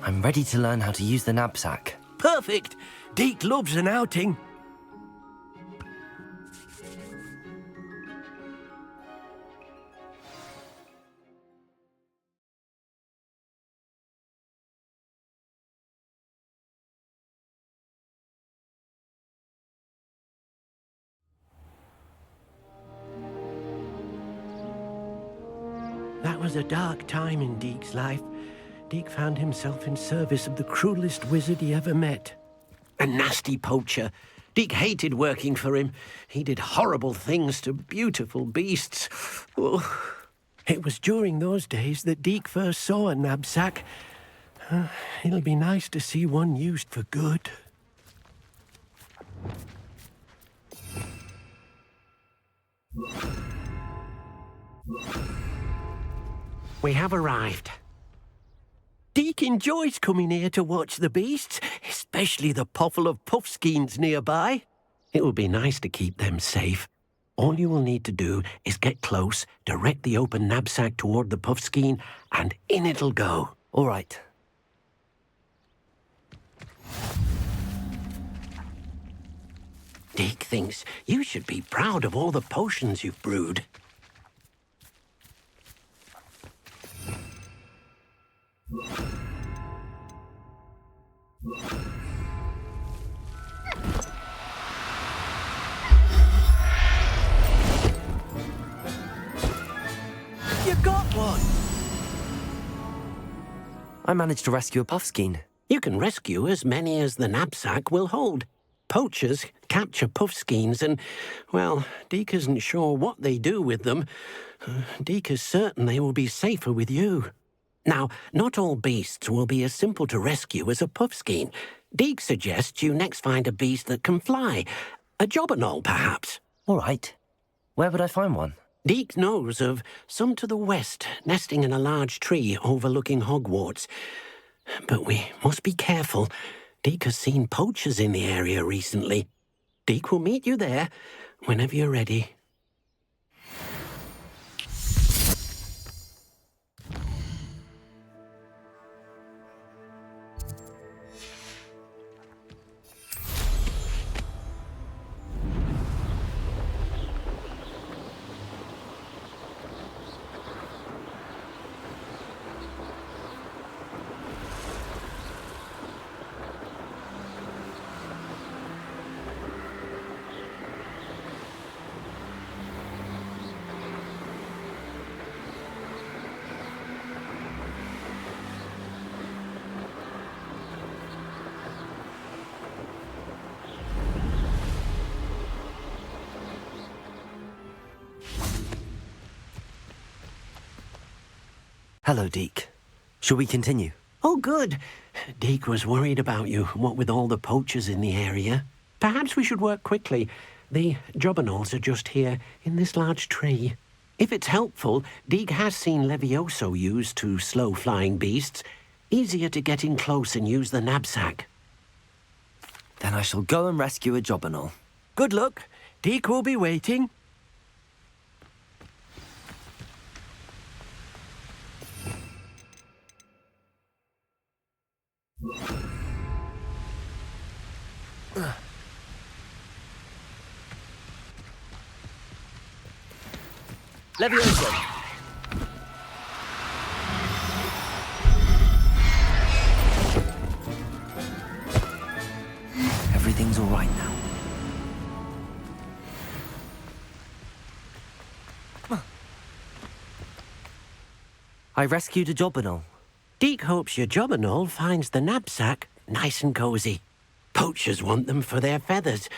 I'm ready to learn how to use the Nab-Sack. Perfect! Deke loves an outing. That was a dark time in Deke's life. Deke found himself in service of the cruelest wizard he ever met. A nasty poacher. Deke hated working for him. He did horrible things to beautiful beasts. Oh. It was during those days that Deke first saw a Nab-Sack. It'll be nice to see one used for good. We have arrived. Deke enjoys coming here to watch the beasts, especially the potful of puffskeins nearby. It will be nice to keep them safe. All you will need to do is get close, direct the open Nab-Sack toward the puffskein, and in it'll go. All right. Deke thinks you should be proud of all the potions you've brewed. You got one! I managed to rescue a puffskein. You can rescue as many as the Nab-Sack will hold. Poachers capture puffskeins and, well, Deke isn't sure what they do with them. Deke is certain they will be safer with you. Now, not all beasts will be as simple to rescue as a puffskein. Deke suggests you next find a beast that can fly. A jobberknoll, perhaps. All right. Where would I find one? Deke knows of some to the west, nesting in a large tree overlooking Hogwarts. But we must be careful. Deke has seen poachers in the area recently. Deke will meet you there whenever you're ready. Hello, Deke. Shall we continue? Oh, good. Deke was worried about you, what with all the poachers in the area. Perhaps we should work quickly. The jobberknolls are just here, in this large tree. If it's helpful, Deke has seen Levioso used to slow flying beasts. Easier to get in close and use the Nab-Sack. Then I shall go and rescue a jobberknoll. Good luck. Deke will be waiting. Levioso! Everything's all right now. I rescued a jobberknoll. Deke hopes your jobberknoll finds the Nab-Sack nice and cozy. Poachers want them for their feathers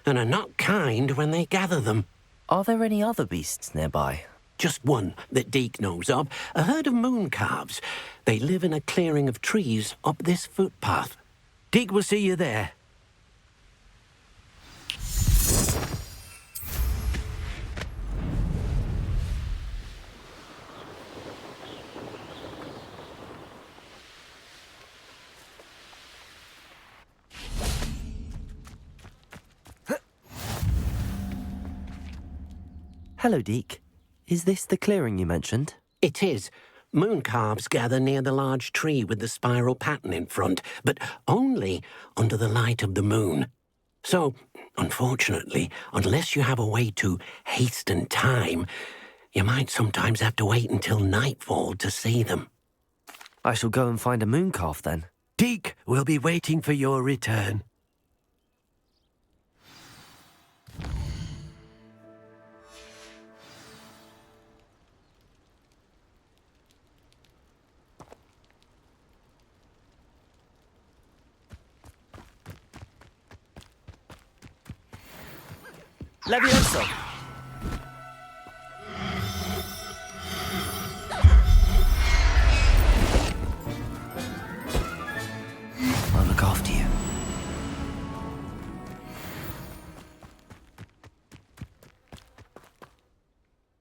and are not kind when they gather them. Are there any other beasts nearby? Just one that Deke knows of, a herd of moon calves. They live in a clearing of trees up this footpath. Deke will see you there. Hello, Deke. Is this the clearing you mentioned? It is. Moon calves gather near the large tree with the spiral pattern in front, but only under the light of the moon. So, unfortunately, unless you have a way to hasten time, you might sometimes have to wait until nightfall to see them. I shall go and find a moon calf then. Deke will be waiting for your return. Levioso! I'll look after you.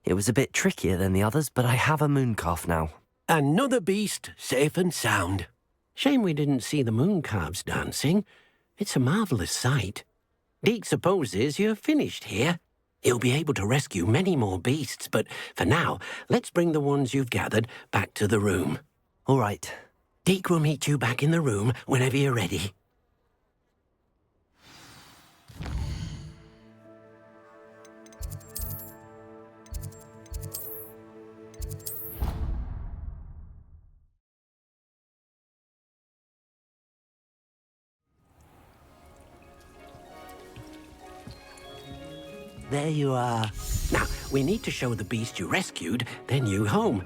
It was a bit trickier than the others, but I have a moon calf now. Another beast, safe and sound. Shame we didn't see the moon calves dancing. It's a marvellous sight. Deke supposes you're finished here. He'll be able to rescue many more beasts, but for now, let's bring the ones you've gathered back to the room. All right. Deke will meet you back in the room whenever you're ready. There you are. Now, we need to show the beast you rescued their new home.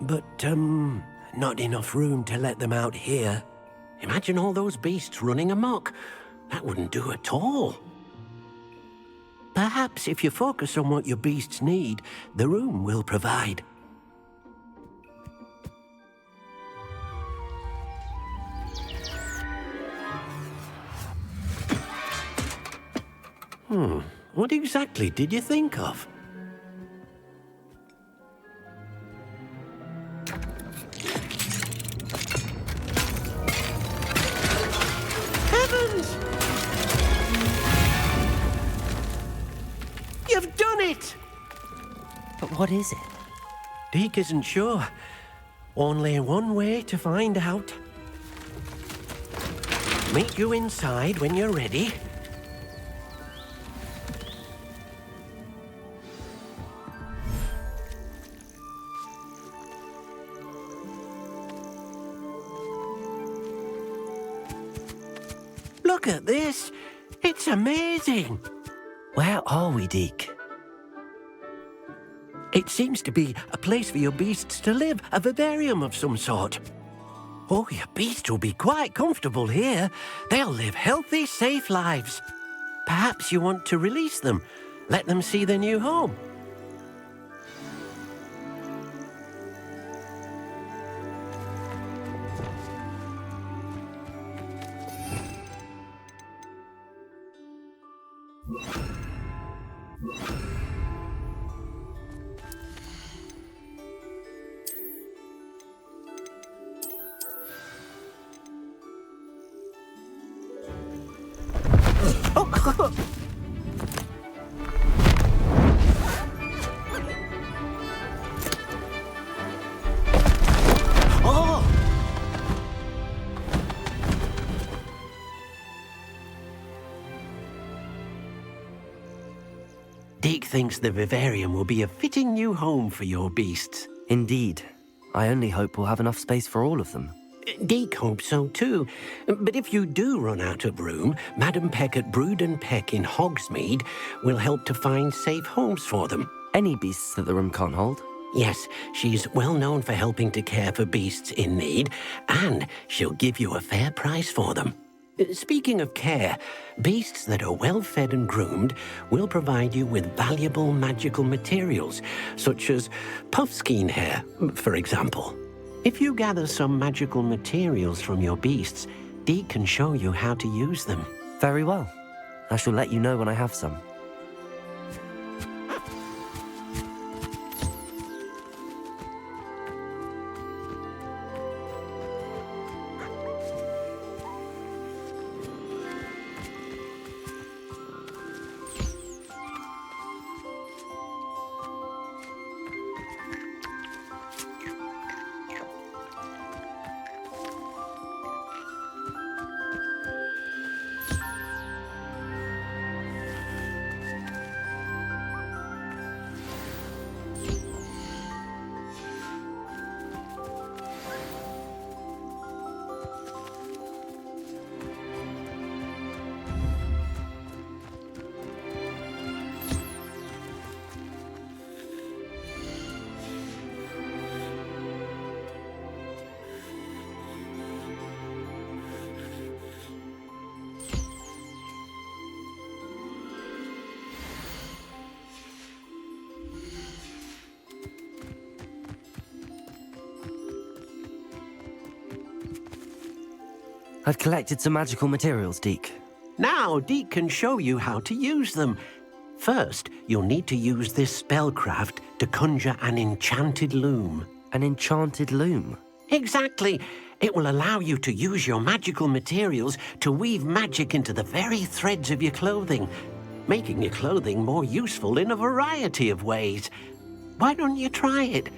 But, not enough room to let them out here. Imagine all those beasts running amok. That wouldn't do at all. Perhaps if you focus on what your beasts need, the room will provide. What exactly did you think of? Heavens! You've done it! But what is it? Deke isn't sure. Only one way to find out. Meet you inside when you're ready. Look at this. It's amazing. Where are we, Deke? It seems to be a place for your beasts to live, a vivarium of some sort. Oh, your beasts will be quite comfortable here. They'll live healthy, safe lives. Perhaps you want to release them, let them see their new home. Deke thinks the vivarium will be a fitting new home for your beasts. Indeed. I only hope we'll have enough space for all of them. Deke hopes so too. But if you do run out of room, Madam Peck at Brood and Peck in Hogsmeade will help to find safe homes for them. Any beasts that the room can't hold? Yes, she's well known for helping to care for beasts in need, and she'll give you a fair price for them. Speaking of care, beasts that are well fed and groomed will provide you with valuable magical materials, such as puffskein hair, for example. If you gather some magical materials from your beasts, Deke can show you how to use them. Very well. I shall let you know when I have some. I've collected some magical materials, Deke. Now, Deke can show you how to use them. First, you'll need to use this spellcraft to conjure an enchanted loom. An enchanted loom? Exactly. It will allow you to use your magical materials to weave magic into the very threads of your clothing, making your clothing more useful in a variety of ways. Why don't you try it?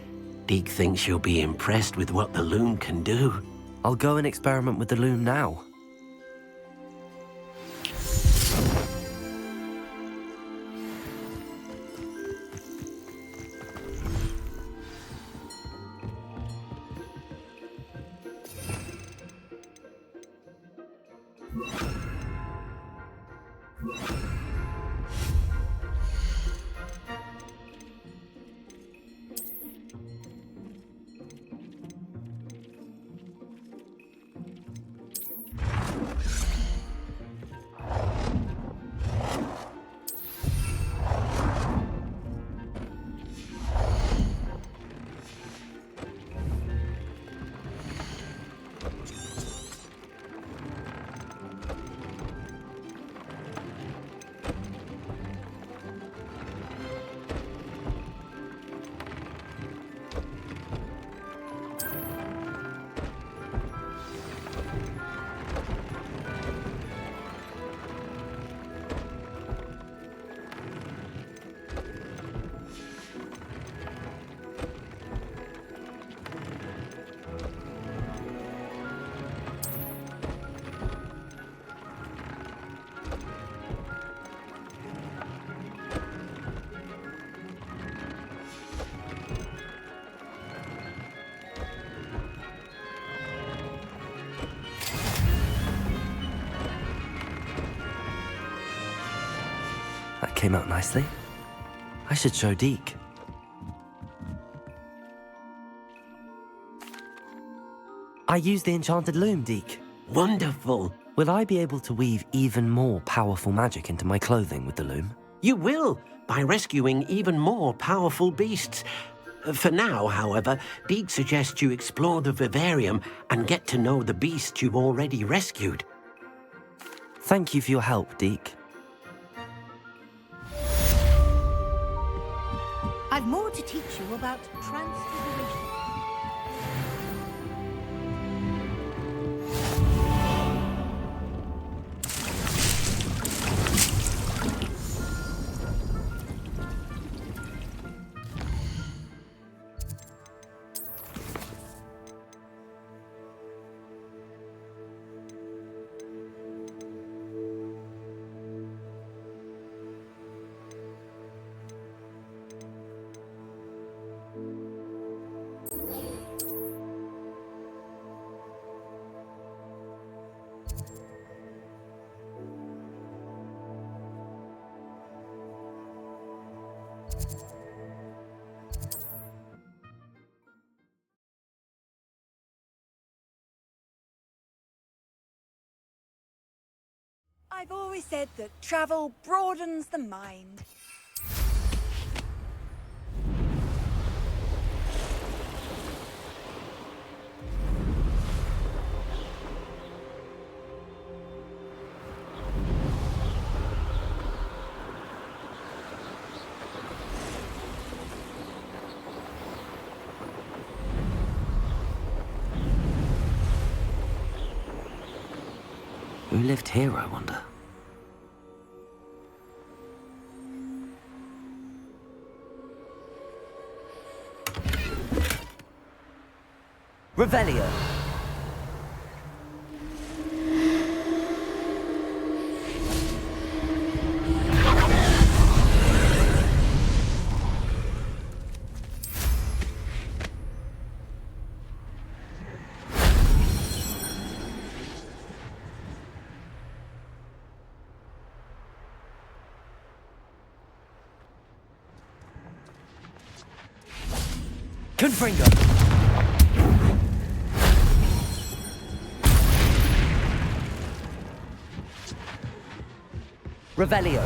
Deke thinks you'll be impressed with what the loom can do. I'll go and experiment with the loom now. That came out nicely. I should show Deke. I used the enchanted loom, Deke. Wonderful. Will I be able to weave even more powerful magic into my clothing with the loom? You will, by rescuing even more powerful beasts. For now, however, Deke suggests you explore the vivarium and get to know the beasts you've already rescued. Thank you for your help, Deke. I've more to teach you about transfiguration. I've always said that travel broadens the mind. Who lived here, I wonder? Revelio. Confringo. Revelio.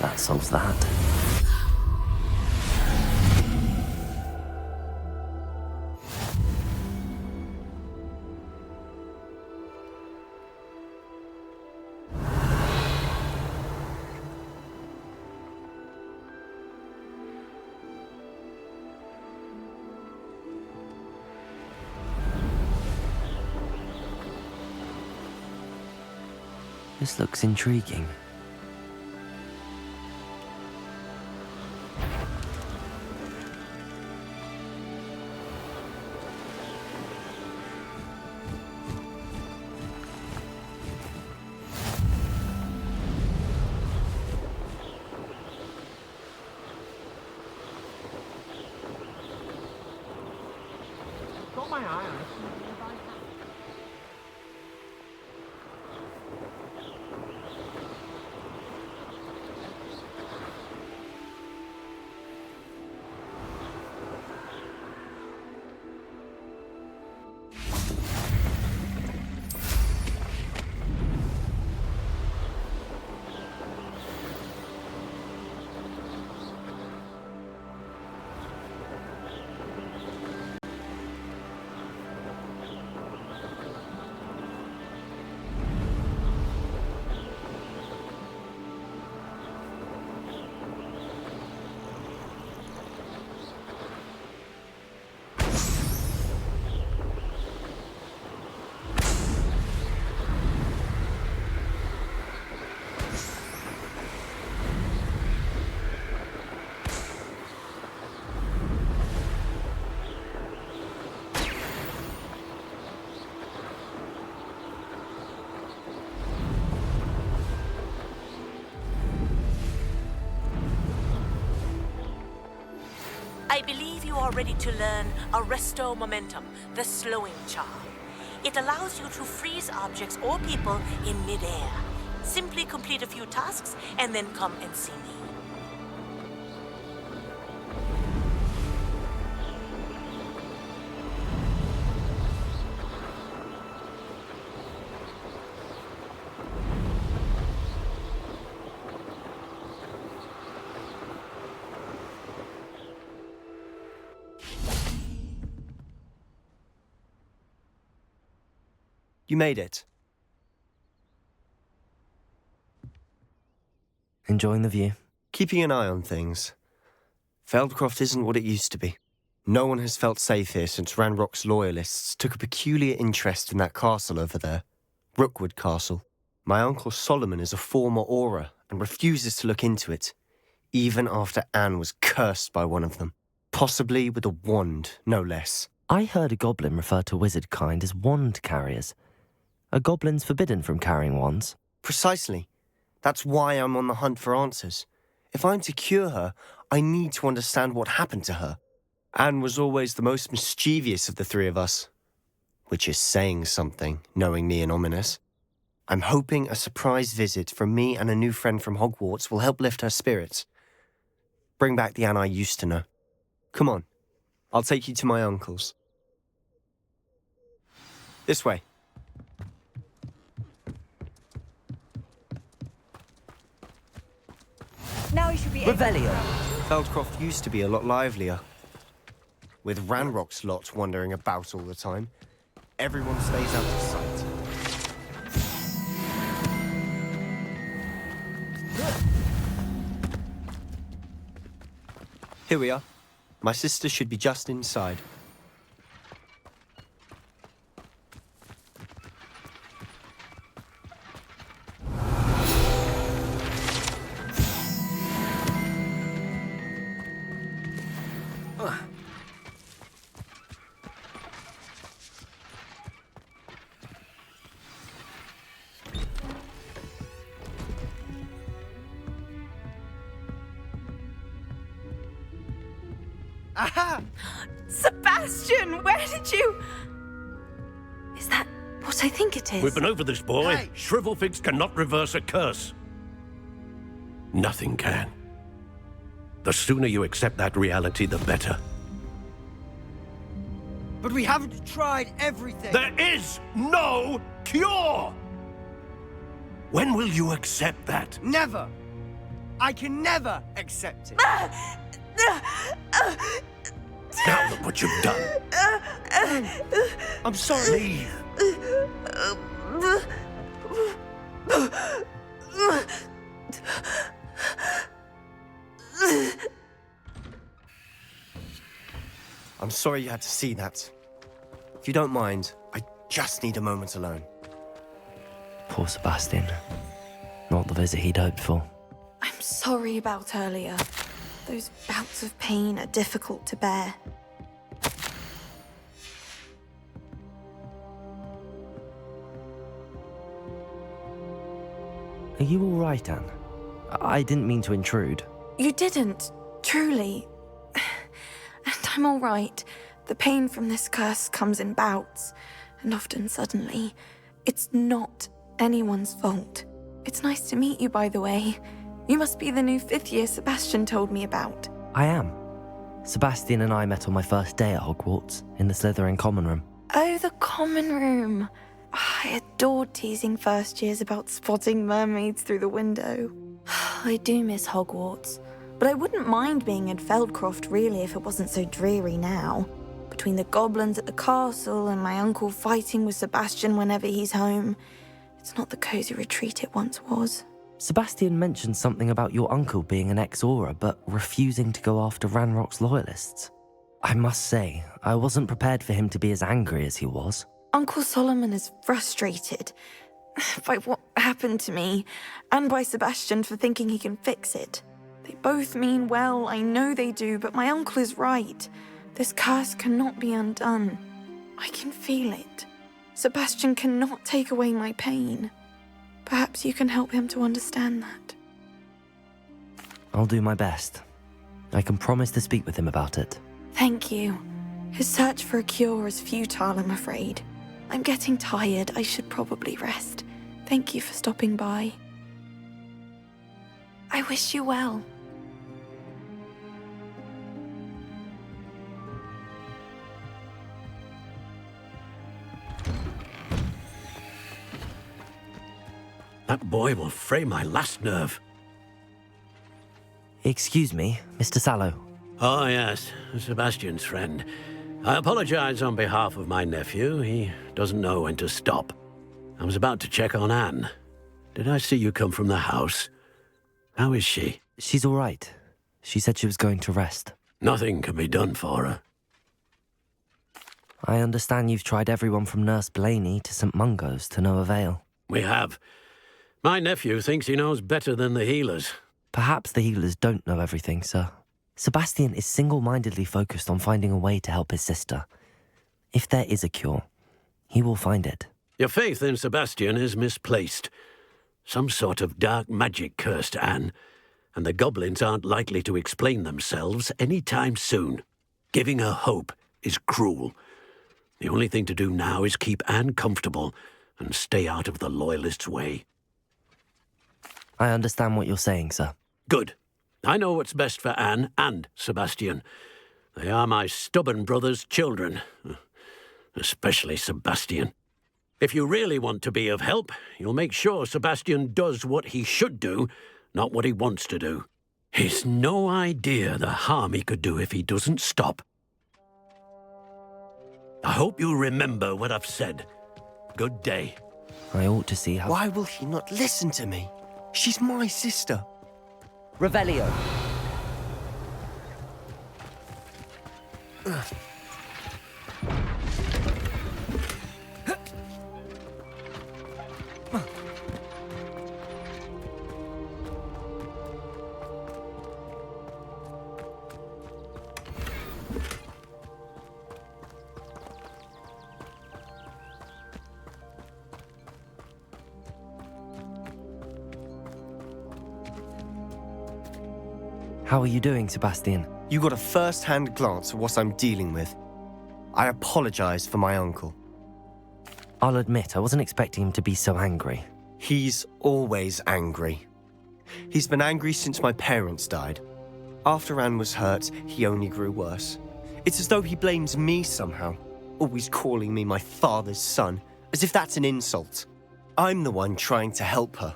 That solves that. This looks intriguing. Got my eye on it. I believe you are ready to learn Arresto Momentum, the slowing charm. It allows you to freeze objects or people in midair. Simply complete a few tasks and then come and see me. You made it. Enjoying the view? Keeping an eye on things. Feldcroft isn't what it used to be. No one has felt safe here since Ranrock's loyalists took a peculiar interest in that castle over there. Rookwood Castle. My uncle Solomon is a former Auror and refuses to look into it, even after Anne was cursed by one of them. Possibly with a wand, no less. I heard a goblin refer to wizard kind as wand carriers. Are goblins forbidden from carrying wands? Precisely. That's why I'm on the hunt for answers. If I'm to cure her, I need to understand what happened to her. Anne was always the most mischievous of the three of us. Which is saying something, knowing me and Ominous. I'm hoping a surprise visit from me and a new friend from Hogwarts will help lift her spirits. Bring back the Anne I used to know. Come on, I'll take you to my uncle's. This way. Now we should be Revelio. Feldcroft used to be a lot livelier. With Ranrock's lot wandering about all the time, everyone stays out of sight. Here we are. My sister should be just inside. Aha! Sebastian, where did you... Is that what I think it is? We've been over this, boy. Hey. Shrivelfigs cannot reverse a curse. Nothing can. The sooner you accept that reality, the better. But we haven't tried everything. There is no cure! When will you accept that? Never. I can never accept it. Now look what you've done. I'm sorry. Leave. I'm sorry you had to see that. If you don't mind, I just need a moment alone. Poor Sebastian. Not the visit he'd hoped for. I'm sorry about earlier. Those bouts of pain are difficult to bear. Are you all right, Anne? I didn't mean to intrude. You didn't, truly. And I'm all right. The pain from this curse comes in bouts, and often suddenly. It's not anyone's fault. It's nice to meet you, by the way. You must be the new 5th year Sebastian told me about. I am. Sebastian and I met on my first day at Hogwarts, in the Slytherin common room. Oh, the common room. I adored teasing first years about spotting mermaids through the window. I do miss Hogwarts, but I wouldn't mind being in Feldcroft really if it wasn't so dreary now. Between the goblins at the castle and my uncle fighting with Sebastian whenever he's home, it's not the cosy retreat it once was. Sebastian mentioned something about your uncle being an ex-Auror, but refusing to go after Ranrock's loyalists. I must say, I wasn't prepared for him to be as angry as he was. Uncle Solomon is frustrated by what happened to me, and by Sebastian for thinking he can fix it. They both mean well, I know they do, but my uncle is right. This curse cannot be undone. I can feel it. Sebastian cannot take away my pain. Perhaps you can help him to understand that. I'll do my best. I can promise to speak with him about it. Thank you. His search for a cure is futile, I'm afraid. I'm getting tired. I should probably rest. Thank you for stopping by. I wish you well. That boy will fray my last nerve. Excuse me, Mr. Sallow. Oh, yes, Sebastian's friend. I apologize on behalf of my nephew. He doesn't know when to stop. I was about to check on Anne. Did I see you come from the house? How is she? She's all right. She said she was going to rest. Nothing can be done for her. I understand you've tried everyone from Nurse Blaney to St. Mungo's to no avail. We have. My nephew thinks he knows better than the healers. Perhaps the healers don't know everything, sir. Sebastian is single-mindedly focused on finding a way to help his sister. If there is a cure, he will find it. Your faith in Sebastian is misplaced. Some sort of dark magic cursed Anne, and the goblins aren't likely to explain themselves any time soon. Giving her hope is cruel. The only thing to do now is keep Anne comfortable and stay out of the Loyalists' way. I understand what you're saying, sir. Good. I know what's best for Anne and Sebastian. They are my stubborn brother's children. Especially Sebastian. If you really want to be of help, you'll make sure Sebastian does what he should do, not what he wants to do. He's no idea the harm he could do if he doesn't stop. I hope you remember what I've said. Good day. I ought to see how... Why will he not listen to me? She's my sister. Revelio. How are you doing, Sebastian? You got a first-hand glance at what I'm dealing with. I apologize for my uncle. I'll admit, I wasn't expecting him to be so angry. He's always angry. He's been angry since my parents died. After Anne was hurt, he only grew worse. It's as though he blames me somehow, always calling me my father's son, as if that's an insult. I'm the one trying to help her.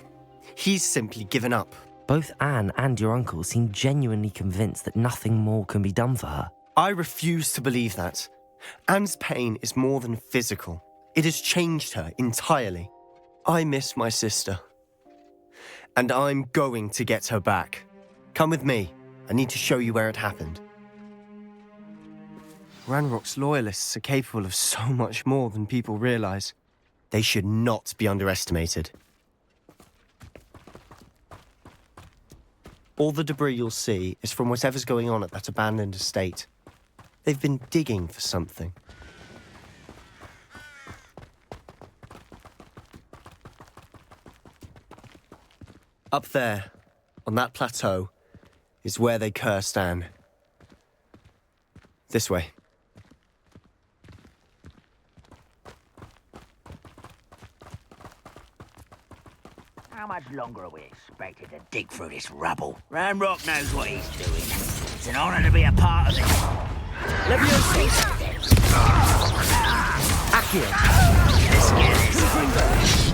He's simply given up. Both Anne and your uncle seem genuinely convinced that nothing more can be done for her. I refuse to believe that. Anne's pain is more than physical. It has changed her entirely. I miss my sister. And I'm going to get her back. Come with me. I need to show you where it happened. Ranrock's loyalists are capable of so much more than people realize. They should not be underestimated. All the debris you'll see is from whatever's going on at that abandoned estate. They've been digging for something. Up there, on that plateau, is where they cursed Anne. This way. How much longer are we expected to dig through this rubble? Ranrock knows what he's doing. It's an honor to be a part of it. Accio! Let's get this.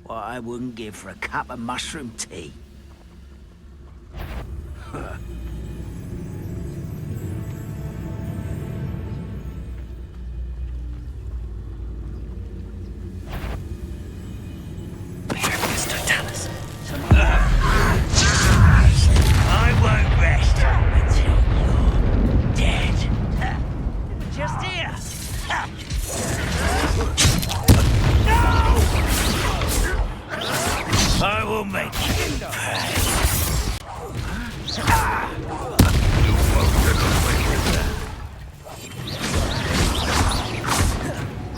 What I wouldn't give for a cup of mushroom tea. I won't rest until you're dead. Just here. I will make you pay.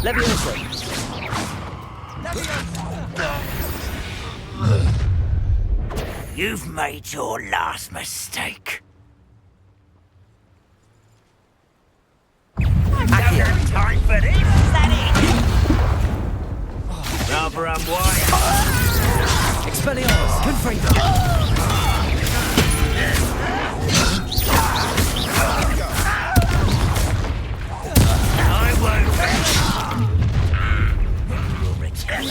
Leviosa! You've made your last mistake. I don't have time for this. Is that it? Rather unwise. Expelliarmus! Confringo! I won't rest. You'll return.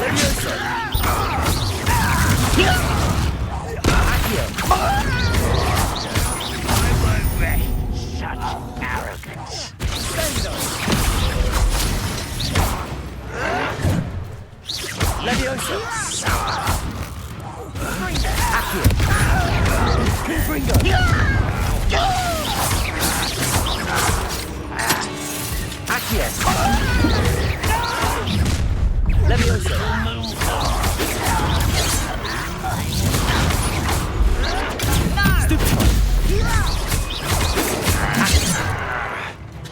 Leviosa! I won't rest. Such arrogance. Leviosa! Accio! Confringo! Accio! Leviosa! Stupefy!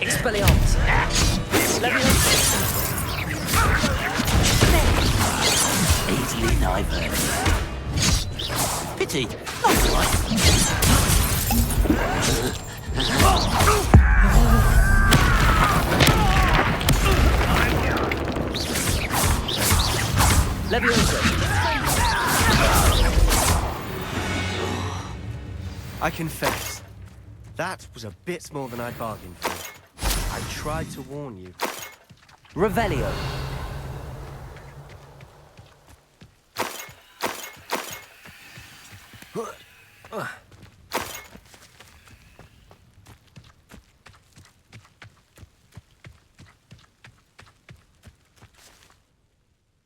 Expelliarmus! Leviosa! Easily diverted. Pity! Not right! Leviosa! I confess, that was a bit more than I bargained for. I tried to warn you. Revelio!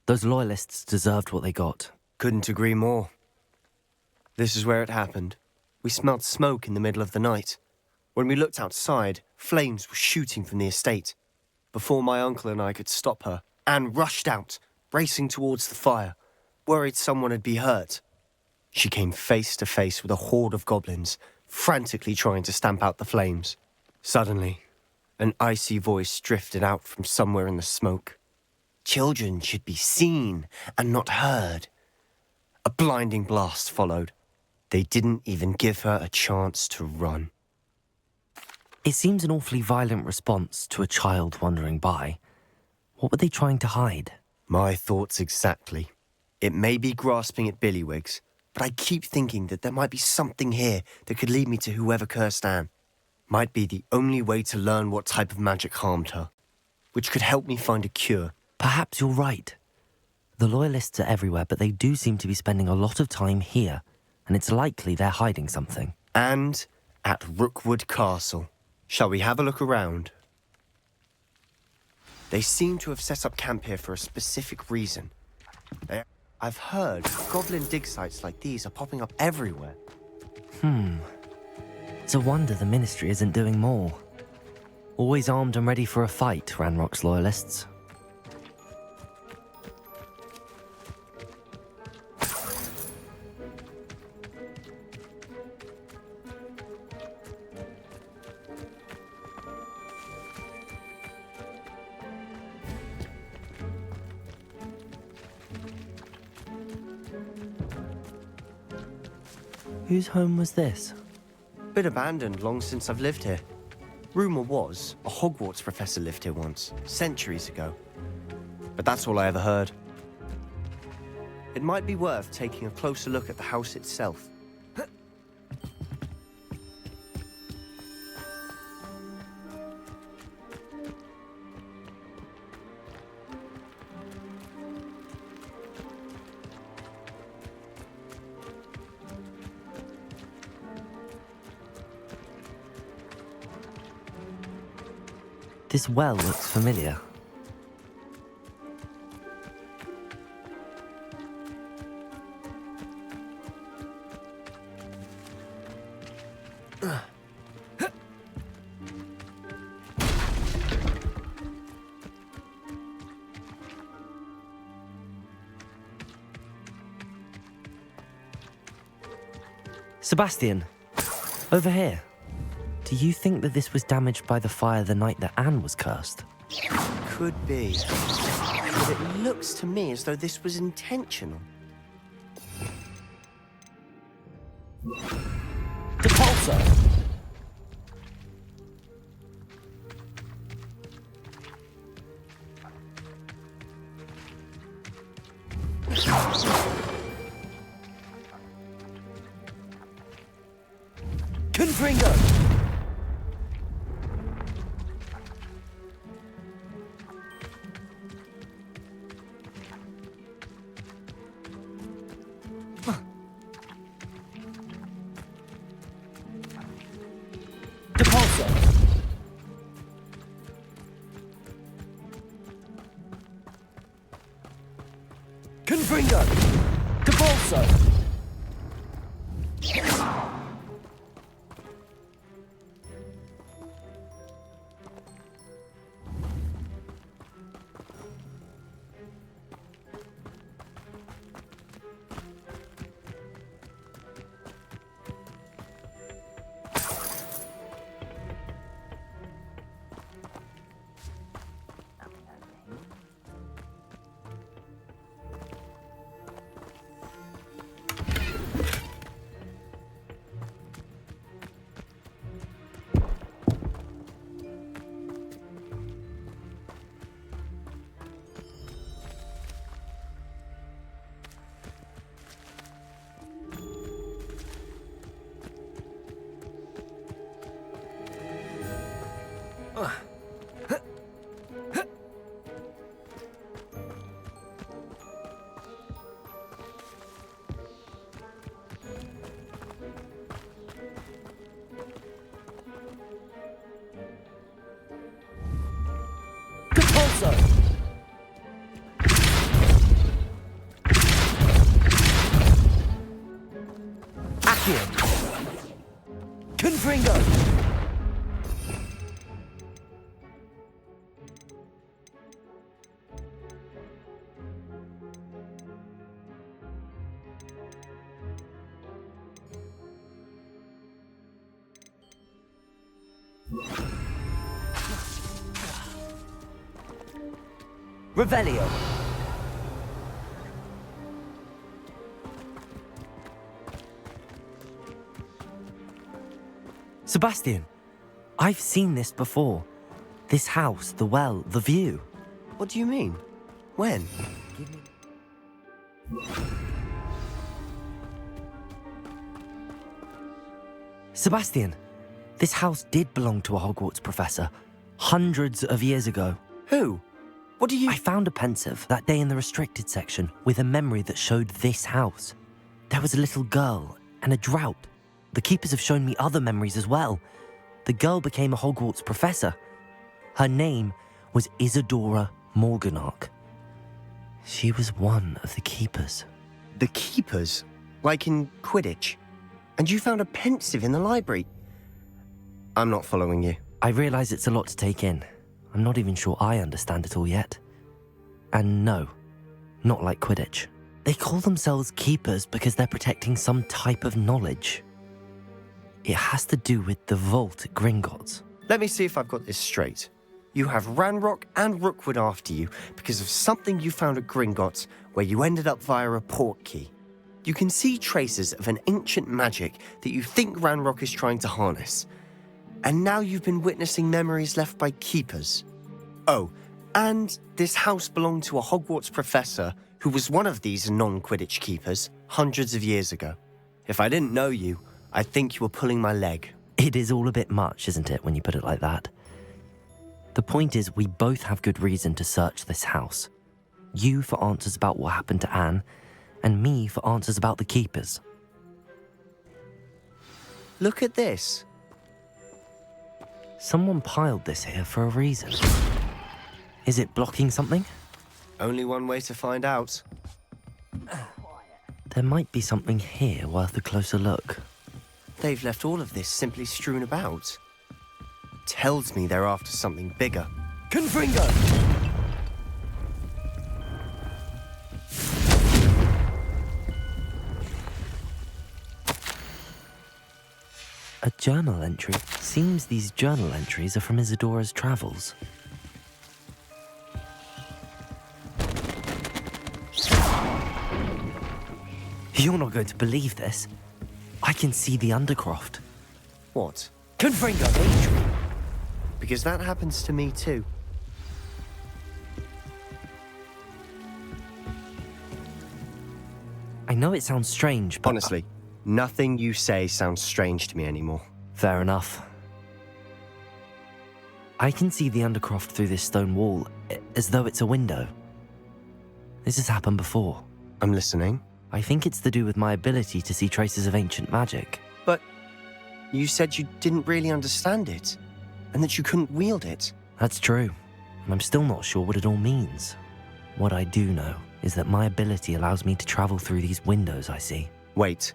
Those loyalists deserved what they got. Couldn't agree more. This is where it happened. We smelled smoke in the middle of the night. When we looked outside, flames were shooting from the estate. Before my uncle and I could stop her, Anne rushed out, racing towards the fire, worried someone had been hurt. She came face to face with a horde of goblins, frantically trying to stamp out the flames. Suddenly, an icy voice drifted out from somewhere in the smoke. Children should be seen and not heard. A blinding blast followed. They didn't even give her a chance to run. It seems an awfully violent response to a child wandering by. What were they trying to hide? My thoughts exactly. It may be grasping at Billywigs, but I keep thinking that there might be something here that could lead me to whoever cursed Anne. Might be the only way to learn what type of magic harmed her, which could help me find a cure. Perhaps you're right. The Loyalists are everywhere, but they do seem to be spending a lot of time here, and it's likely they're hiding something. And at Rookwood Castle. Shall we have a look around? They seem to have set up camp here for a specific reason. I've heard goblin dig sites like these are popping up everywhere. It's a wonder the Ministry isn't doing more. Always armed and ready for a fight, Ranrock's Loyalists. Whose home was this? Been abandoned long since I've lived here. Rumour was a Hogwarts professor lived here once, centuries ago. But that's all I ever heard. It might be worth taking a closer look at the house itself. This well looks familiar. Sebastian, over here. Do you think that this was damaged by the fire the night that Anne was cursed? Could be. But it looks to me as though this was intentional. Depulso! Confringo! Depulso! Confringo! Depulso! Accio! Confringo! Revelio! Sebastian, I've seen this before. This house, the well, the view. What do you mean? When? Sebastian, this house did belong to a Hogwarts professor, hundreds of years ago. Who? What do you... I found a pensive that day in the restricted section with a memory that showed this house. There was a little girl and a drought. The keepers have shown me other memories as well. The girl became a Hogwarts professor. Her name was Isadora Morganach. She was one of the keepers. The keepers? Like in Quidditch? And you found a pensive in the library? I'm not following you. I realise it's a lot to take in. I'm not even sure I understand it all yet. And no, not like Quidditch. They call themselves keepers because they're protecting some type of knowledge. It has to do with the vault at Gringotts. Let me see if I've got this straight. You have Ranrock and Rookwood after you because of something you found at Gringotts where you ended up via a portkey. You can see traces of an ancient magic that you think Ranrock is trying to harness. And now you've been witnessing memories left by keepers. Oh, and this house belonged to a Hogwarts professor who was one of these non-Quidditch keepers hundreds of years ago. If I didn't know you, I'd think you were pulling my leg. It is all a bit much, isn't it, when you put it like that? The point is, we both have good reason to search this house. You for answers about what happened to Anne, and me for answers about the keepers. Look at this. Someone piled this here for a reason. Is it blocking something? Only one way to find out. There might be something here worth a closer look. They've left all of this simply strewn about. Tells me they're after something bigger. Confringo! A journal entry. Seems these journal entries are from Isadora's travels. You're not going to believe this. I can see the Undercroft. What? Confringo! Because that happens to me too. I know it sounds strange, but... Honestly, nothing you say sounds strange to me anymore. Fair enough. I can see the Undercroft through this stone wall, as though it's a window. This has happened before. I'm listening. I think it's to do with my ability to see traces of ancient magic. But you said you didn't really understand it, and that you couldn't wield it. That's true, and I'm still not sure what it all means. What I do know is that my ability allows me to travel through these windows I see. Wait.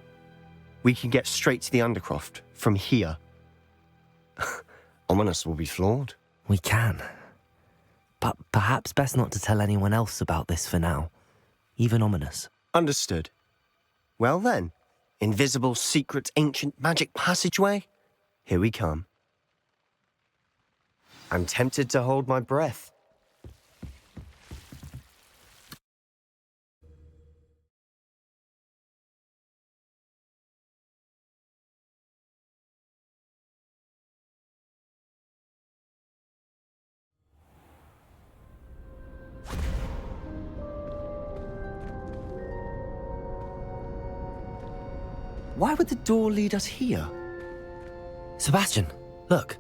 We can get straight to the Undercroft from here. Ominous will be flawed. We can. But perhaps best not to tell anyone else about this for now. Even Ominous. Understood. Well then, invisible, secret, ancient magic passageway? Here we come. I'm tempted to hold my breath. Why would the door lead us here? Sebastian, look.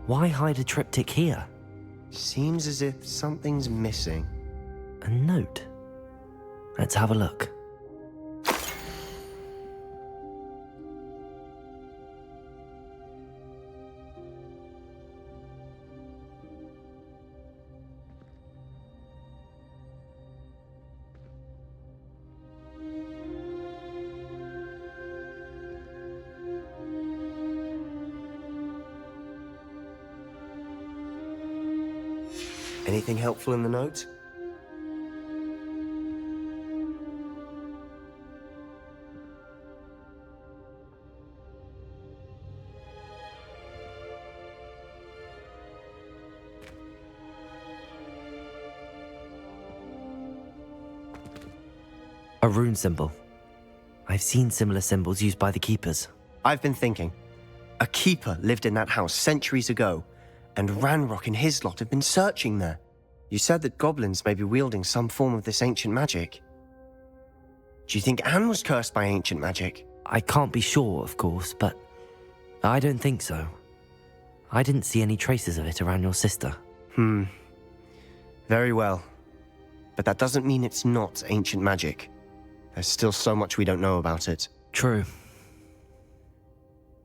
Why hide a triptych here? Seems as if something's missing. A note. Let's have a look. Anything helpful in the note? A rune symbol. I've seen similar symbols used by the keepers. I've been thinking. A keeper lived in that house centuries ago, and Ranrock and his lot have been searching there. You said that goblins may be wielding some form of this ancient magic. Do you think Anne was cursed by ancient magic? I can't be sure, of course, but I don't think so. I didn't see any traces of it around your sister. Very well. But that doesn't mean it's not ancient magic. There's still so much we don't know about it. True.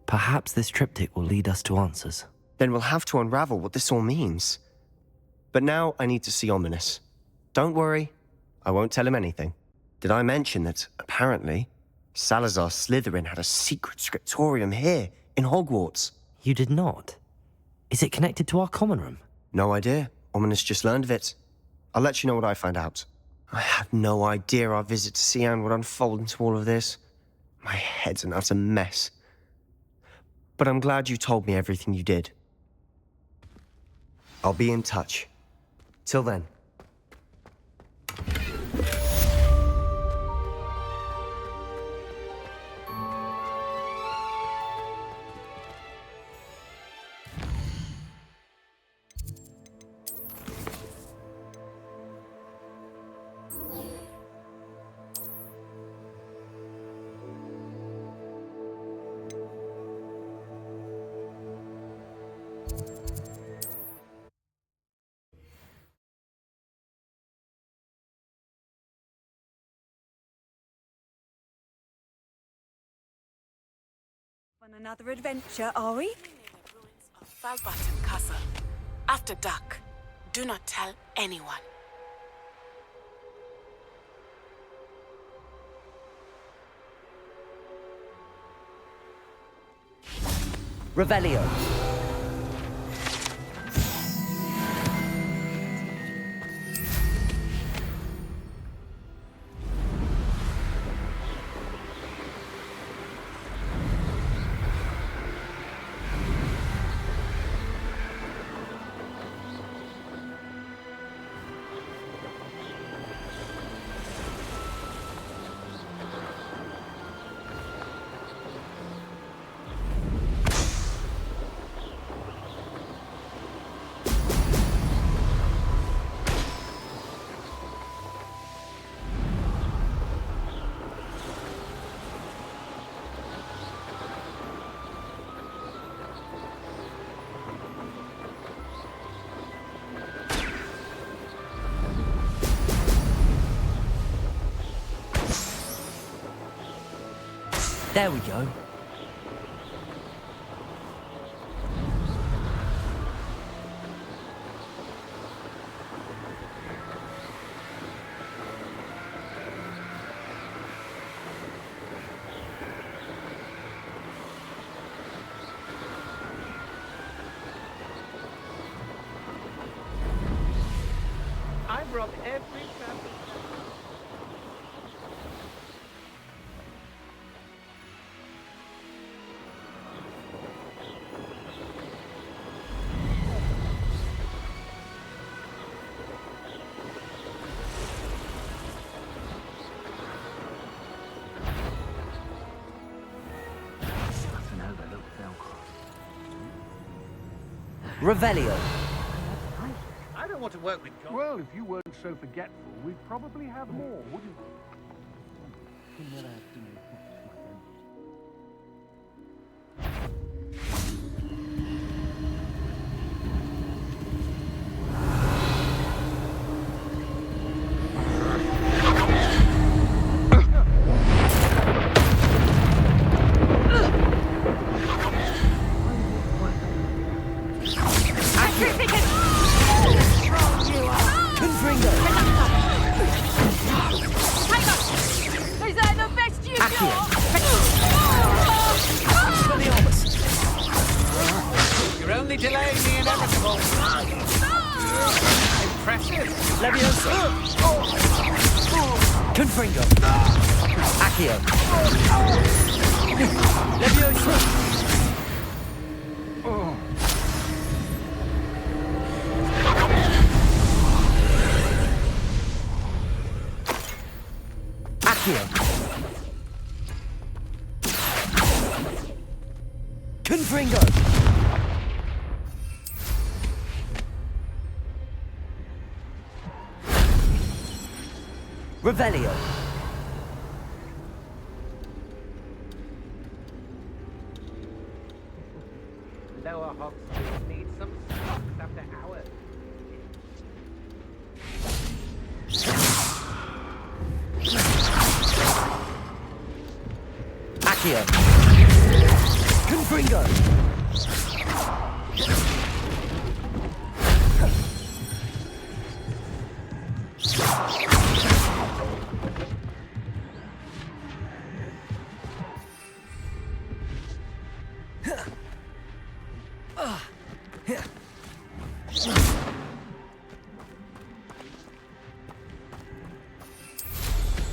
Perhaps this triptych will lead us to answers. Then we'll have to unravel what this all means. But now I need to see Ominous. Don't worry, I won't tell him anything. Did I mention that, apparently, Salazar Slytherin had a secret scriptorium here, in Hogwarts? You did not? Is it connected to our common room? No idea. Ominous just learned of it. I'll let you know what I find out. I had no idea our visit to Cian would unfold into all of this. My head's an utter mess. But I'm glad you told me everything you did. I'll be in touch. Till then. On another adventure, are we? Falbaton Castle. After dark. Do not tell anyone. Revelio. There we go. I brought every travel. Revelio. I don't want to work with gold. Well, if you weren't so forgetful, we'd probably have more, wouldn't we? You're only delaying the inevitable. Impressive. Leviosa. Confringo. Accio. Leviosa. Accio. Confringo. Revelio. Lower Hogsfield needs some stocks after hours. Accio. Confringo.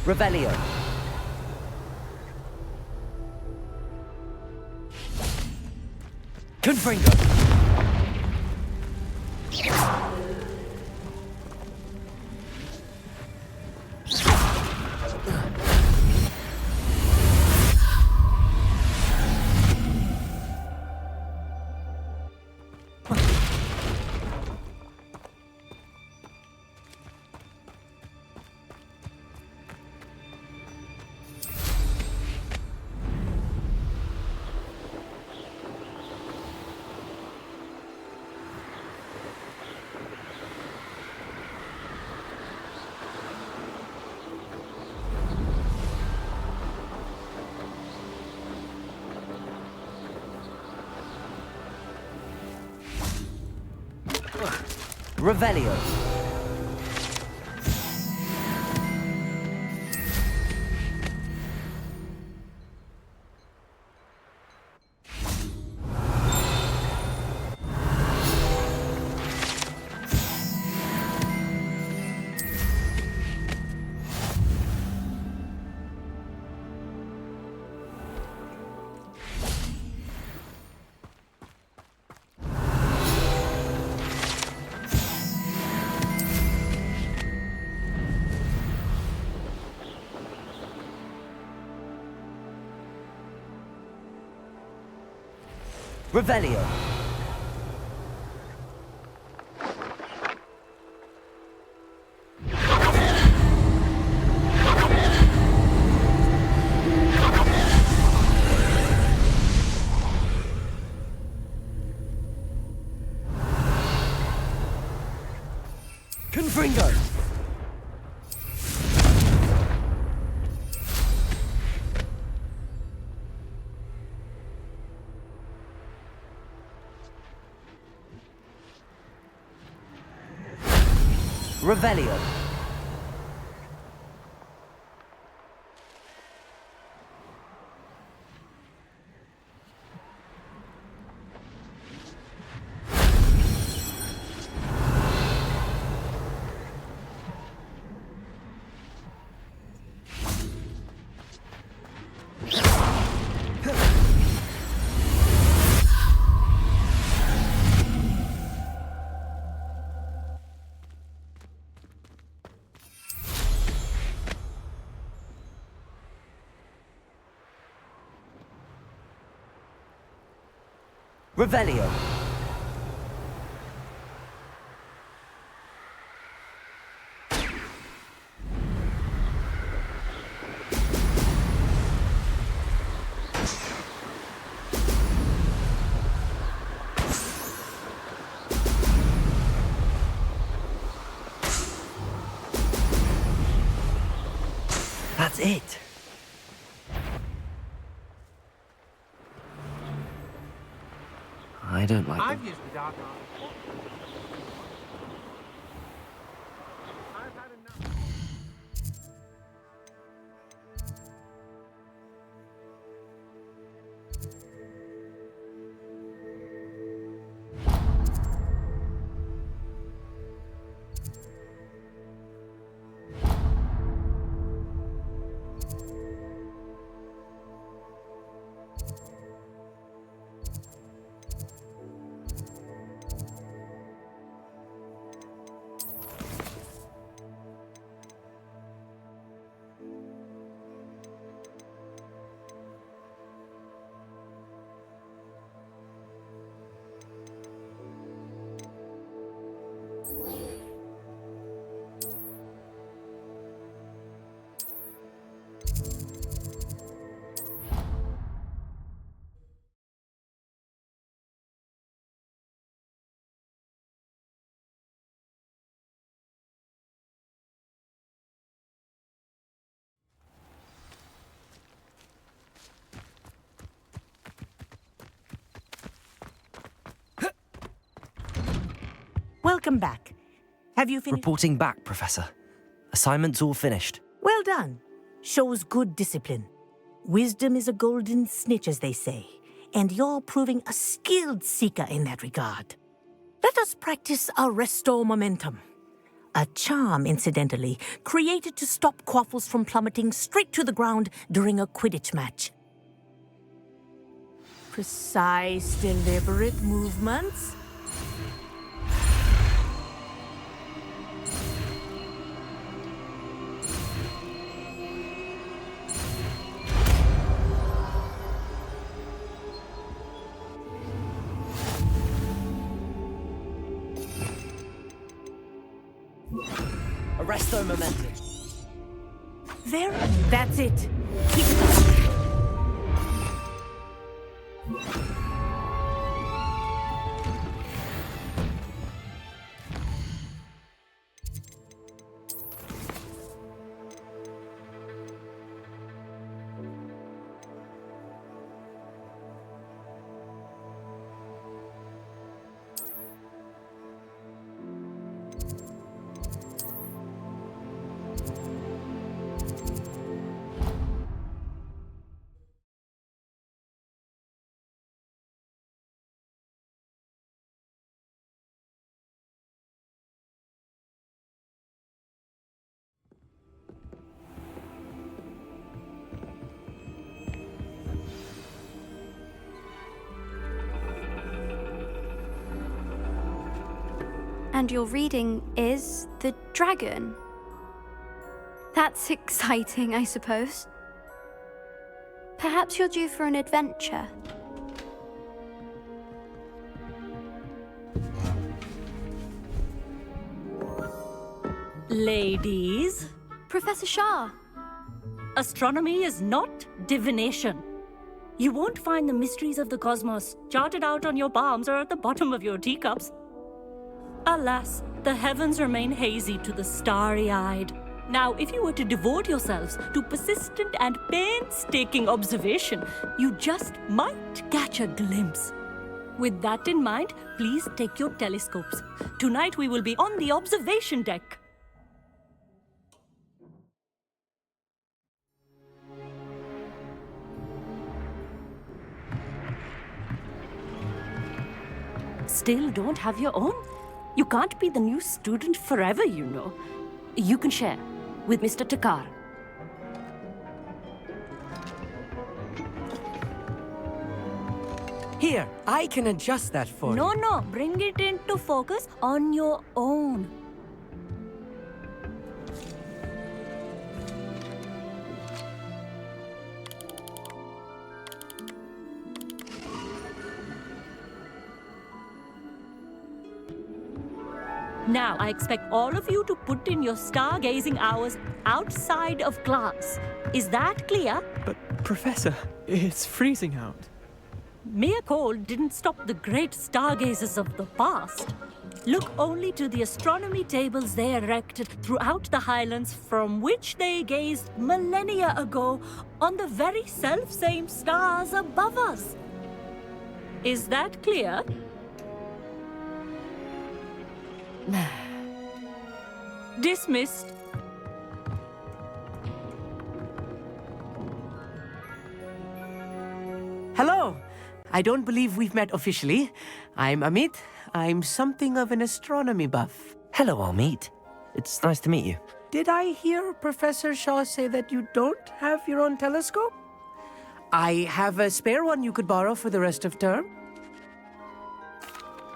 Revelio. Confringo. Revelio. Revelio. Confringo. Revelio. Revelio. That's it. I don't like I've them. used the dark art. I've had enough. Welcome back. Have you finished? Reporting back, Professor. Assignment's all finished. Well done. Shows good discipline. Wisdom is a golden snitch, as they say, and you're proving a skilled seeker in that regard. Let us practice our Restore Momentum. A charm, incidentally, created to stop quaffles from plummeting straight to the ground during a Quidditch match. Precise, deliberate movements. Arresto momentum. There, that's it. Keep it up. And your reading is The Dragon. That's exciting, I suppose. Perhaps you're due for an adventure. Ladies. Professor Shah. Astronomy is not divination. You won't find the mysteries of the cosmos charted out on your palms or at the bottom of your teacups. Alas, the heavens remain hazy to the starry-eyed. Now, if you were to devote yourselves to persistent and painstaking observation, you just might catch a glimpse. With that in mind, please take your telescopes. Tonight we will be on the observation deck. Still don't have your own? You can't be the new student forever, you know. You can share with Mr. Takar. Here, I can adjust that for you. No, bring it into focus on your own. Now, I expect all of you to put in your stargazing hours outside of class. Is that clear? But, Professor, it's freezing out. Mere cold didn't stop the great stargazers of the past. Look only to the astronomy tables they erected throughout the Highlands from which they gazed millennia ago on the very self-same stars above us. Is that clear? Dismissed. Hello! I don't believe we've met officially. I'm Amit. I'm something of an astronomy buff. Hello, Amit. It's nice to meet you. Did I hear Professor Shaw say that you don't have your own telescope? I have a spare one you could borrow for the rest of term.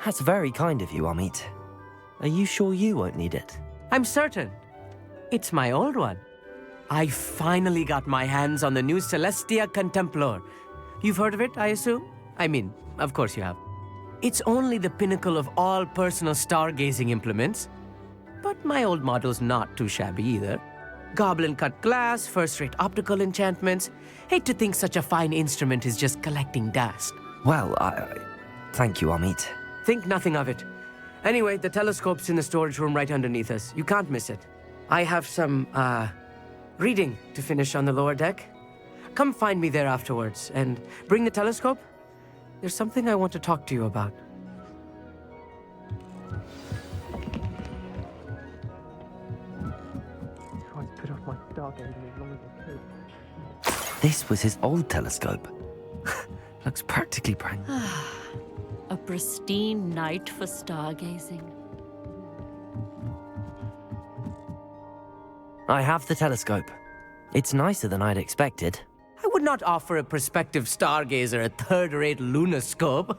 That's very kind of you, Amit. Are you sure you won't need it? I'm certain. It's my old one. I finally got my hands on the new Celestia Contemplar. You've heard of it, I assume? I mean, of course you have. It's only the pinnacle of all personal stargazing implements. But my old model's not too shabby either. Goblin-cut glass, first-rate optical enchantments. Hate to think such a fine instrument is just collecting dust. Well, thank you, Amit. Think nothing of it. Anyway, the telescope's in the storage room right underneath us. You can't miss it. I have some, reading to finish on the lower deck. Come find me there afterwards, and bring the telescope. There's something I want to talk to you about. about anything as long as I could. This was his old telescope. Looks practically brand new. A pristine night for stargazing. I have the telescope. It's nicer than I'd expected. I would not offer a prospective stargazer a third-rate lunoscope.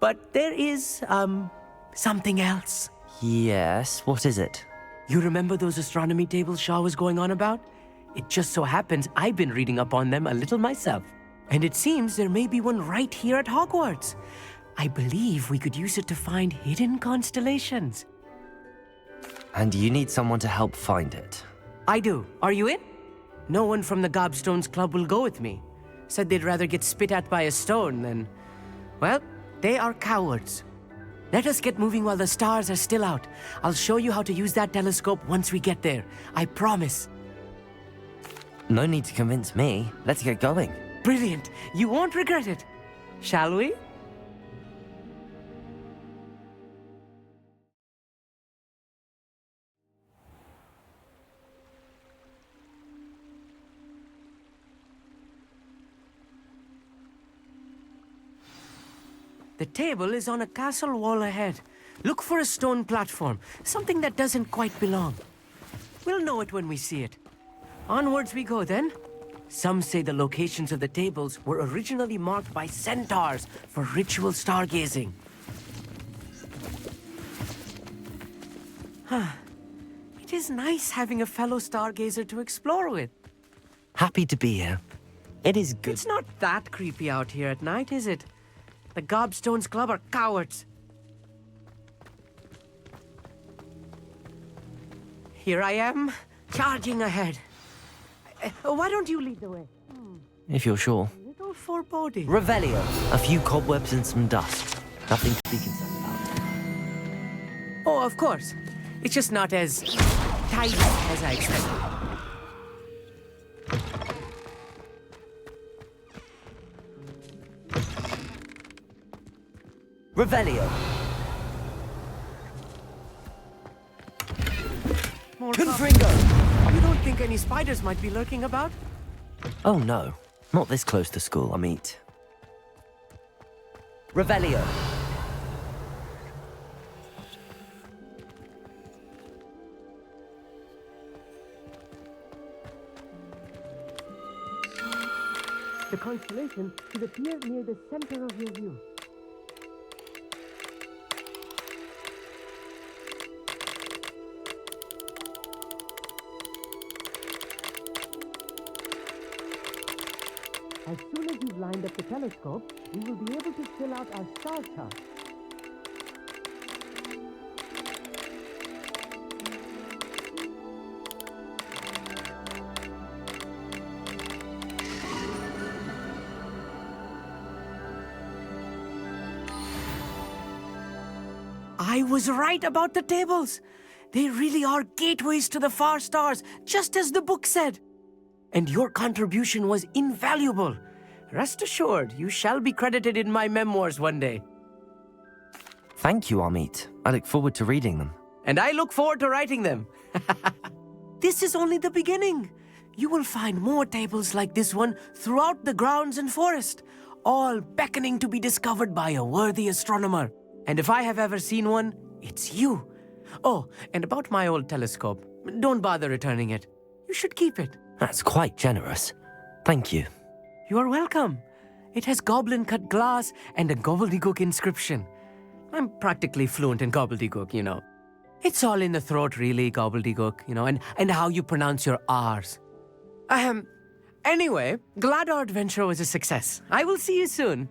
But there is, something else. Yes, what is it? You remember those astronomy tables Shaw was going on about? It just so happens I've been reading up on them a little myself. And it seems there may be one right here at Hogwarts. I believe we could use it to find hidden constellations. And you need someone to help find it. I do. Are you in? No one from the Gobstones Club will go with me. Said they'd rather get spit at by a stone than... Well, they are cowards. Let us get moving while the stars are still out. I'll show you how to use that telescope once we get there. I promise. No need to convince me. Let's get going. Brilliant. You won't regret it. Shall we? The table is on a castle wall ahead. Look for a stone platform, something that doesn't quite belong. We'll know it when we see it. Onwards we go then. Some say the locations of the tables were originally marked by centaurs for ritual stargazing. It is nice having a fellow stargazer to explore with. Happy to be here. It is good. It's not that creepy out here at night, is it? The Gobstones Club are cowards. Here I am, charging ahead. Why don't you lead the way? If you're sure. A little foreboding. Revelio. A few cobwebs and some dust. Nothing to be concerned about. Oh, of course. It's just not as tidy as I expected. Revelio. Confringo! You don't think any spiders might be lurking about? Oh no. Not this close to school, I mean. Revelio. The constellation should appear near the center of your view. As soon as you've lined up the telescope, we will be able to fill out our star chart. I was right about the tables. They really are gateways to the far stars, just as the book said. And your contribution was invaluable. Rest assured, you shall be credited in my memoirs one day. Thank you, Amit. I look forward to reading them. And I look forward to writing them. This is only the beginning. You will find more tables like this one throughout the grounds and forest, all beckoning to be discovered by a worthy astronomer. And if I have ever seen one, it's you. Oh, and about my old telescope, don't bother returning it. You should keep it. That's quite generous. Thank you. You are welcome. It has goblin-cut glass and a gobbledygook inscription. I'm practically fluent in gobbledygook, you know. It's all in the throat, really, gobbledygook, you know, and how you pronounce your R's. Anyway, glad our adventure was a success. I will see you soon.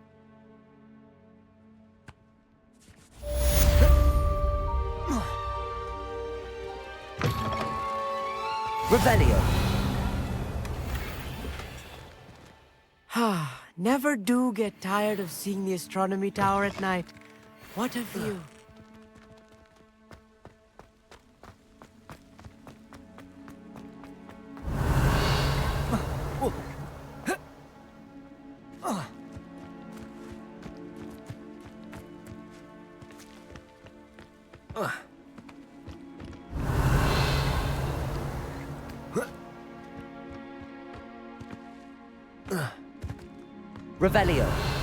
Revelio. Never do get tired of seeing the astronomy tower at night. What a view. Revelio.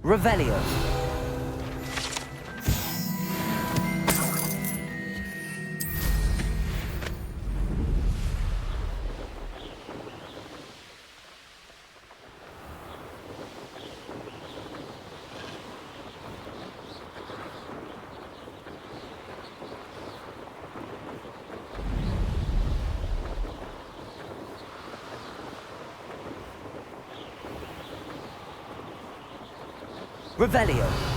Revelio. Revelio.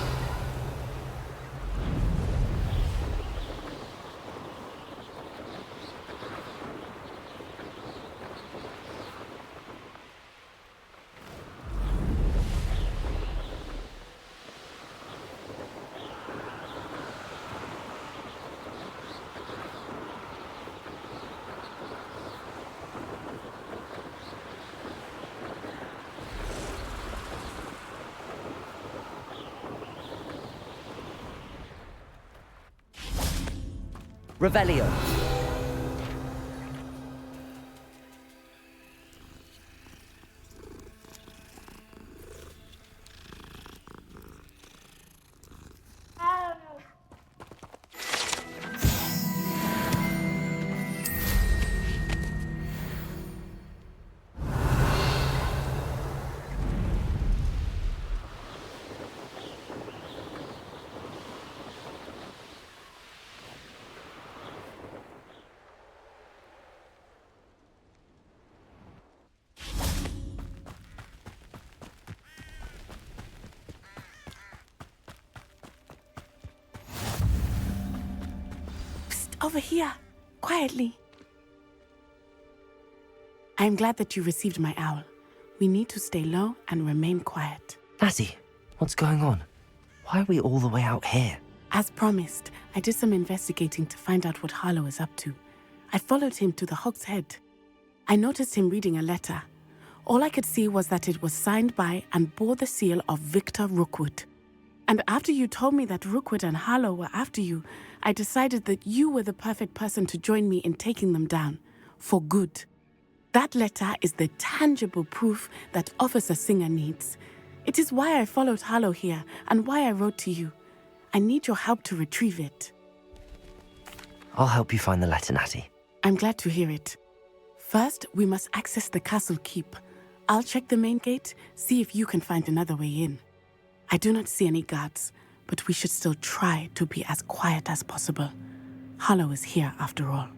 Revelio. Over here, quietly. I am glad that you received my owl. We need to stay low and remain quiet. Nazzy, what's going on? Why are we all the way out here? As promised, I did some investigating to find out what Harlow is up to. I followed him to the Hog's Head. I noticed him reading a letter. All I could see was that it was signed by and bore the seal of Victor Rookwood. And after you told me that Rookwood and Harlow were after you, I decided that you were the perfect person to join me in taking them down. For good. That letter is the tangible proof that Officer Singer needs. It is why I followed Harlow here and why I wrote to you. I need your help to retrieve it. I'll help you find the letter, Natty. I'm glad to hear it. First, we must access the castle keep. I'll check the main gate, see if you can find another way in. I do not see any guards, but we should still try to be as quiet as possible. Harlow is here after all.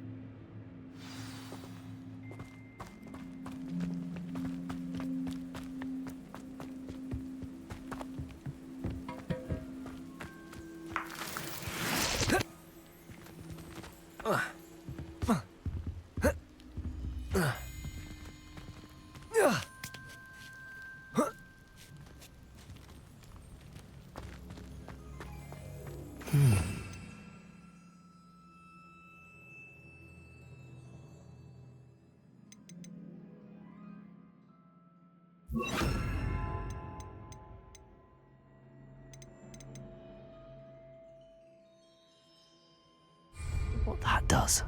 What that that does.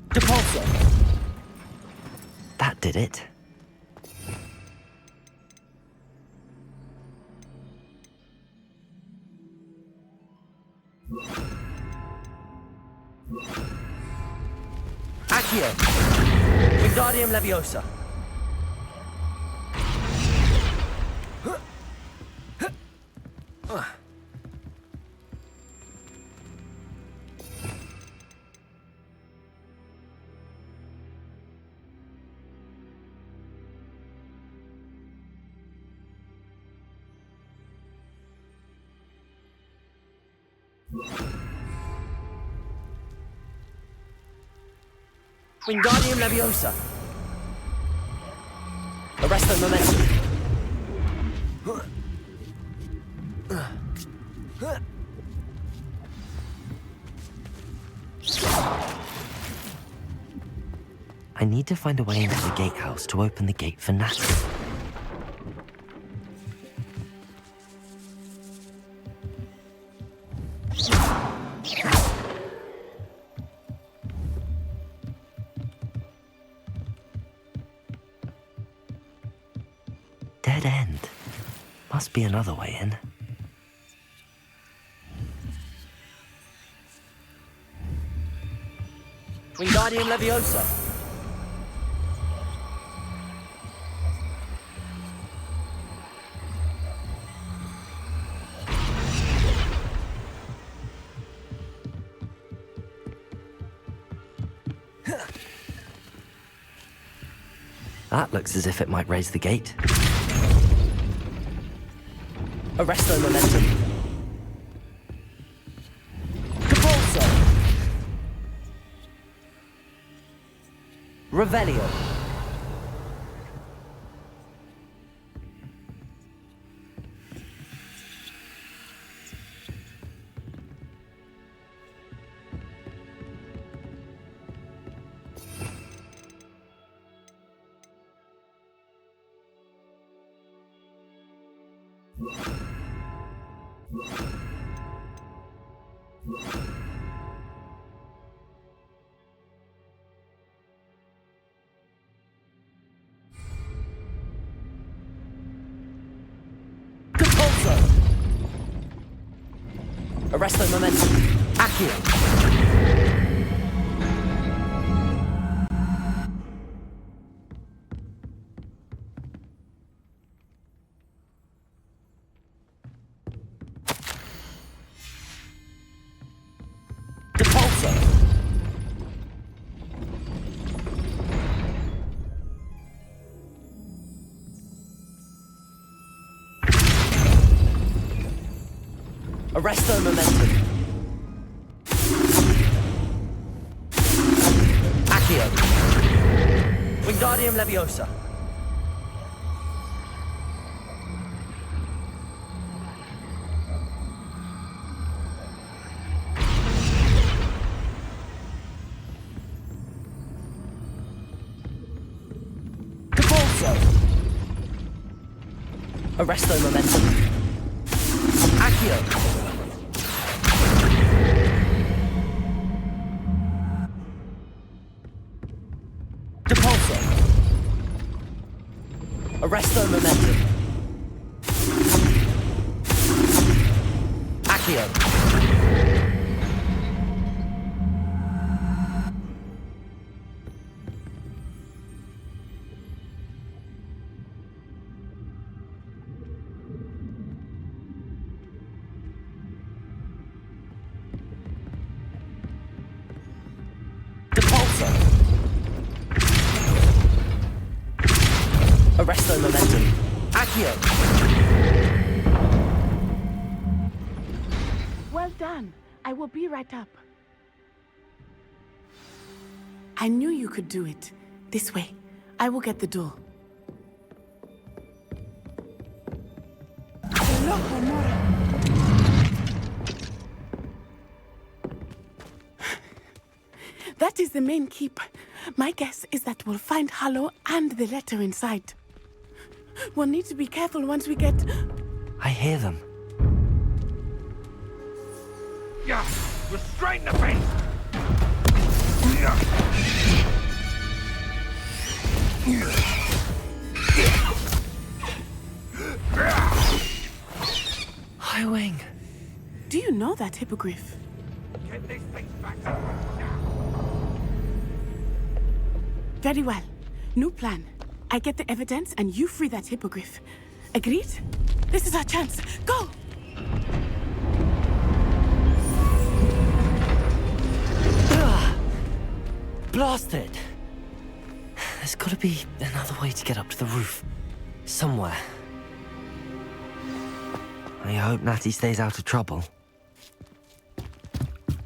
Depulso! That did it. Accio! Wingardium Leviosa! Wingardium Leviosa! Arresto Momentum! I need to find a way into the gatehouse to open the gate for Natty. Dead end. Must be another way in. Wingardium Leviosa! That looks as if it might raise the gate. Arresto Momentum! Depulso! Revelio! Arresto Momentum! Accio! Depulso! Arresto Momentum! Accio! Wingardium Leviosa! Depulso! Arresto Momentum! Accio! Depulso! Arresto Momentum! Accio! Depulso! Arresto Momentum! Accio! Well done. I will be right up. I knew you could do it. This way. I will get the door. That is the main keep. My guess is that we'll find Hollow and the letter inside. We'll need to be careful once we get... I hear them. Yeah, restrain the beast! High Wing. Do you know that hippogriff? Get this thing back. Very well. New plan. I get the evidence and you free that hippogriff. Agreed? This is our chance. Go! Blasted! There's gotta be another way to get up to the roof. Somewhere. I hope Natty stays out of trouble.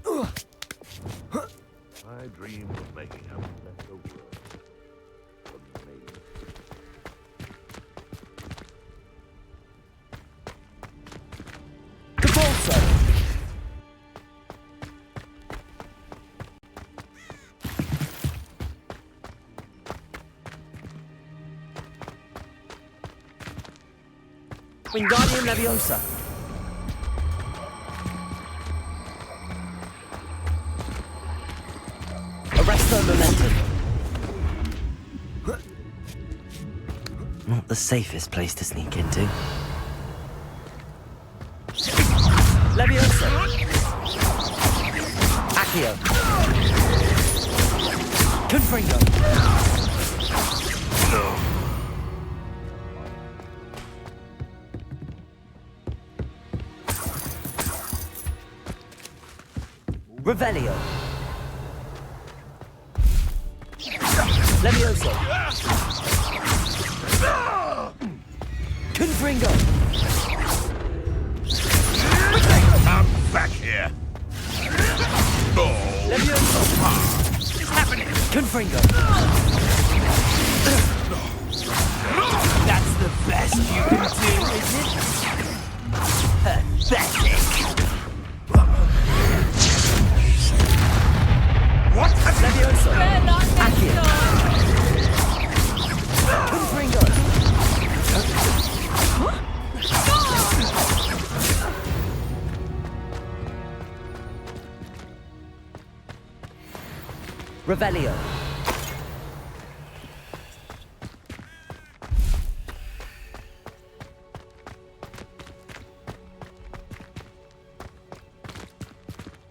I dream of making a better world for me. Capulso! Wingardium Leviosa. Arresto Momentum. Not the safest place to sneak into. Leviosa. Accio. Confringo. Revelio. Levioso. Confringo. Come back here. Levioso. What's happening? Confringo. That's the best you can do, is it? Pathetic. What has Levioso. Accio. Confringo. Revelio.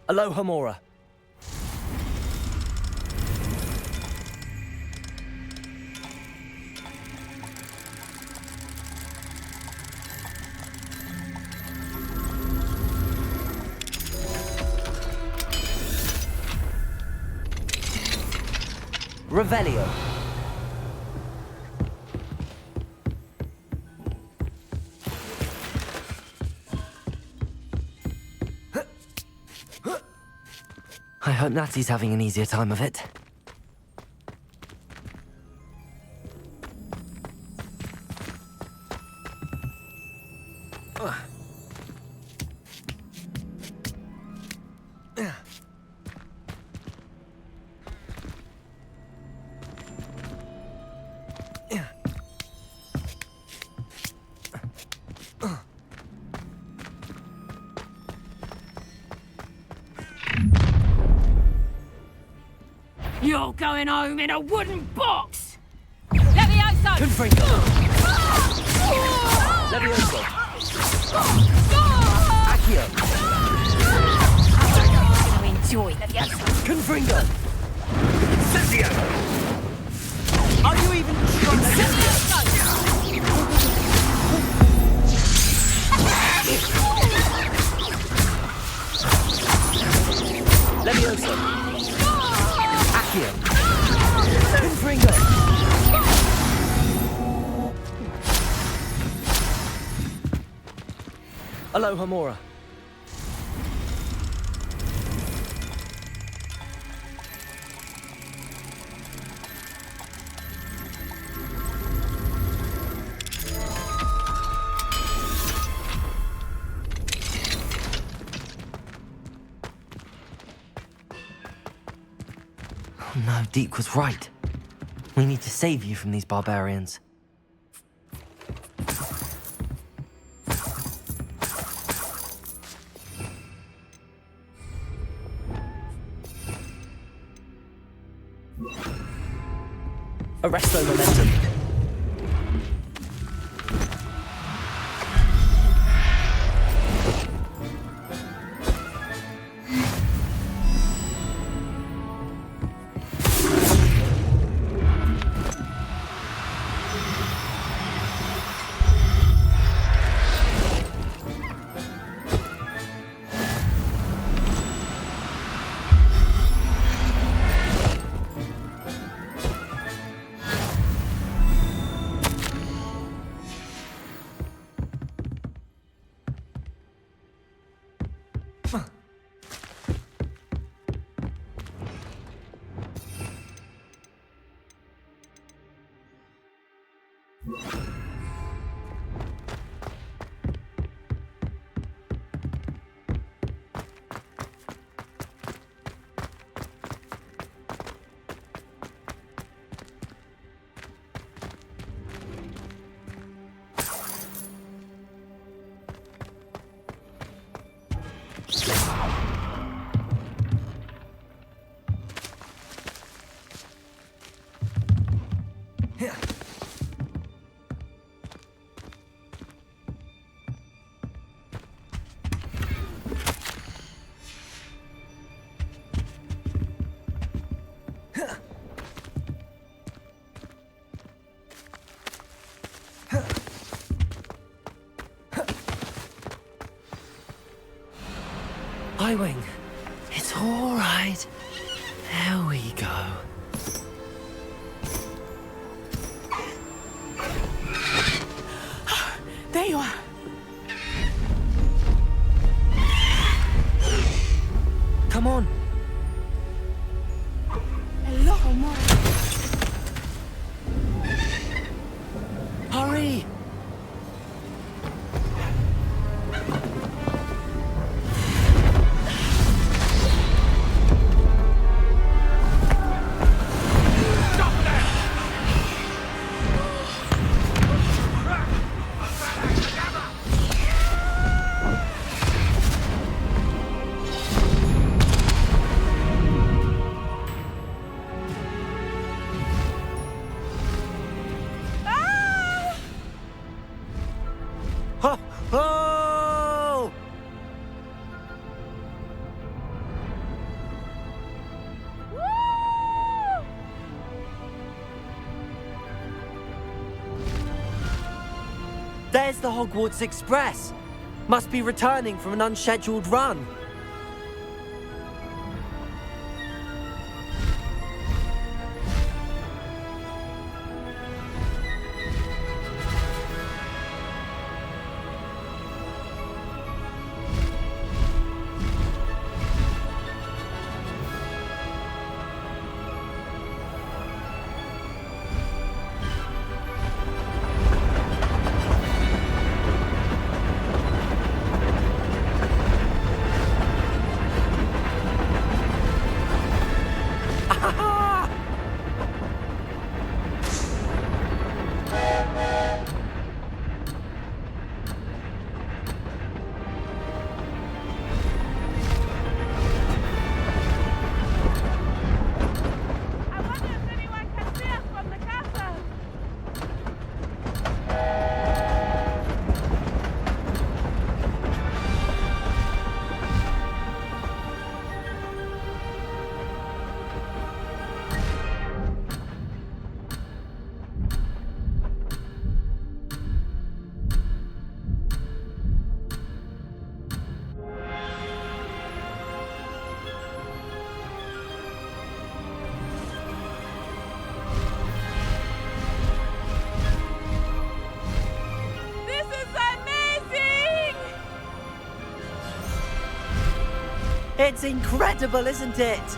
Alohomora. Revelio. I hope Natty's having an easier time of it. You're going home in a wooden box! Levioso! Confringo. Levioso. Accio. I'm gonna enjoy Levioso. Confringo. Incendio. Are you even Levioso. Accio. Confringo. Alohomora. Oh no, Deke was right. We need to save you from these barbarians. Arresto momentum. Highwing, it's all right. There we go. There you are. Come on. Hello, more. Hurry! Oh! There's the Hogwarts Express. Must be returning from an unscheduled run. It's incredible, isn't it?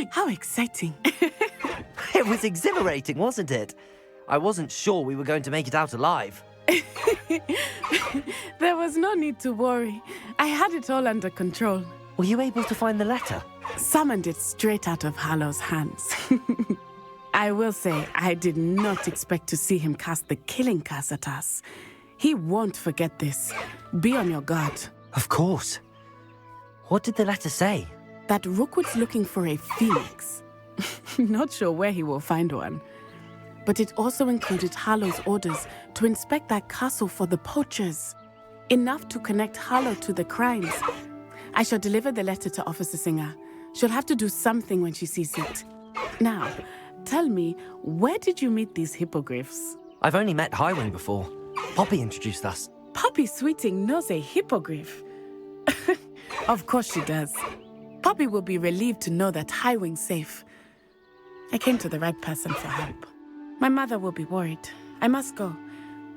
How exciting. It was exhilarating, wasn't it? I wasn't sure we were going to make it out alive. There was no need to worry. I had it all under control. Were you able to find the letter? Summoned it straight out of Harlow's hands. I will say, I did not expect to see him cast the killing curse at us. He won't forget this. Be on your guard. Of course. What did the letter say? That Rookwood's looking for a phoenix. Not sure where he will find one. But it also included Harlow's orders to inspect that castle for the poachers. Enough to connect Harlow to the crimes. I shall deliver the letter to Officer Singer. She'll have to do something when she sees it. Now, tell me, where did you meet these hippogriffs? I've only met Highwing before. Poppy introduced us. Poppy Sweeting knows a hippogriff. Of course she does. Poppy will be relieved to know that Highwing's safe. I came to the right person for help. My mother will be worried. I must go.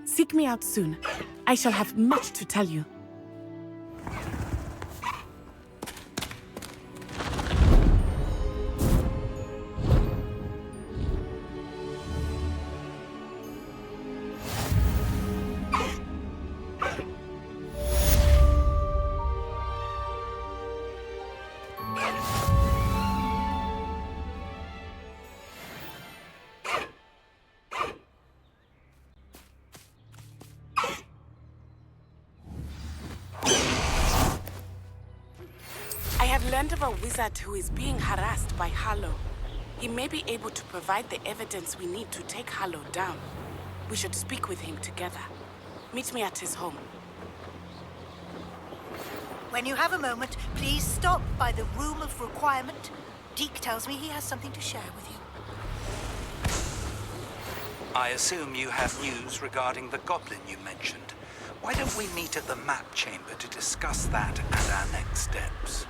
Seek me out soon. I shall have much to tell you. Learned of a wizard who is being harassed by Harlow. He may be able to provide the evidence we need to take Harlow down. We should speak with him together. Meet me at his home. When you have a moment, please stop by the Room of Requirement. Deke tells me he has something to share with you. I assume you have news regarding the goblin you mentioned. Why don't we meet at the map chamber to discuss that and our next steps?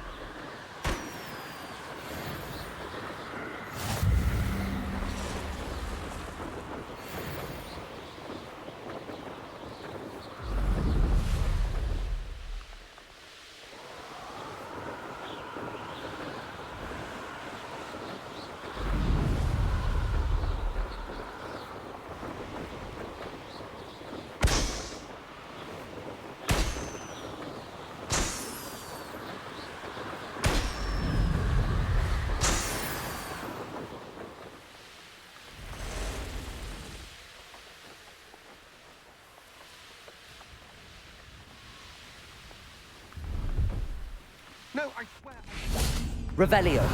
No, I swear. Revelio.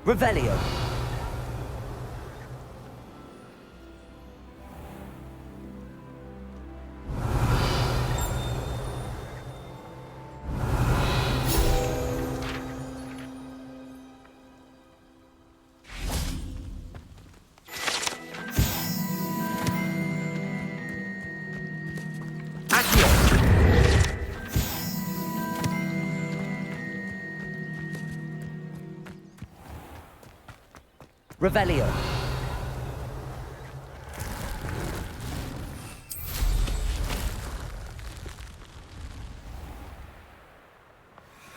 Revelio. Revelio.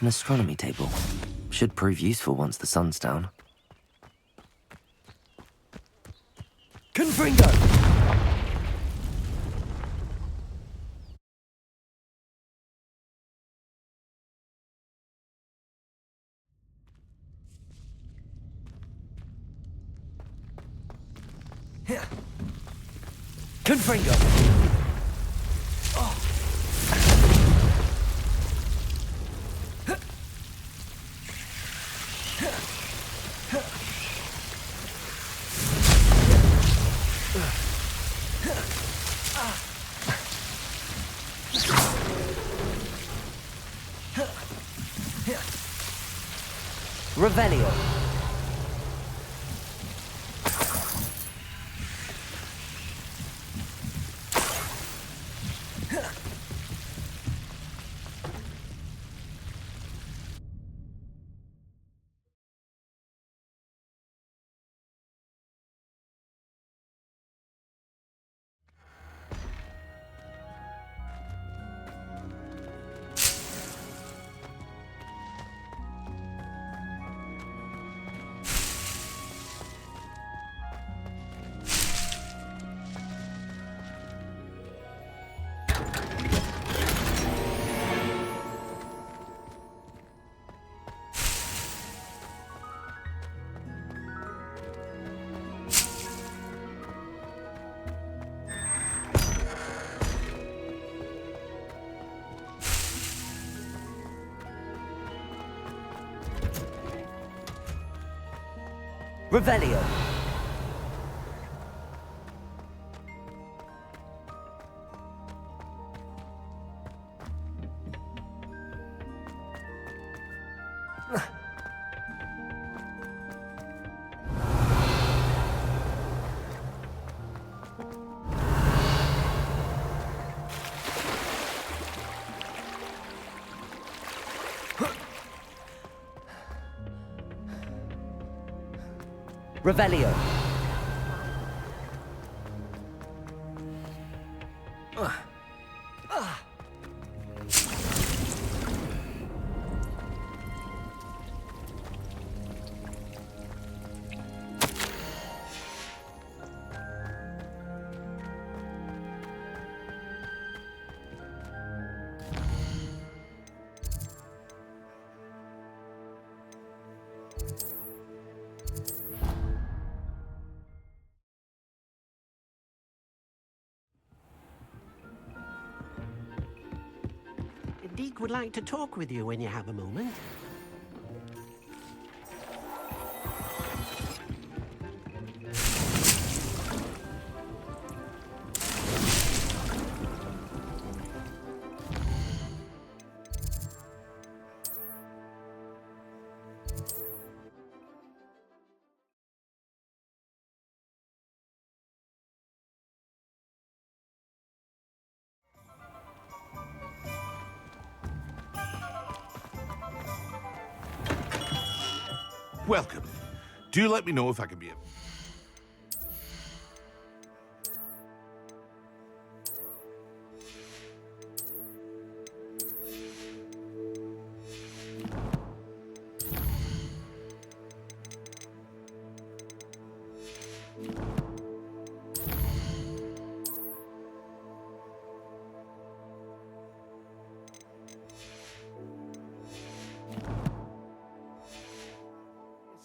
An astronomy table. Should prove useful once the sun's down. Confringo! Confringo! Revelio. Revelio. Revelio. Deke would like to talk with you when you have a moment. Welcome. Do let me know if I can be of...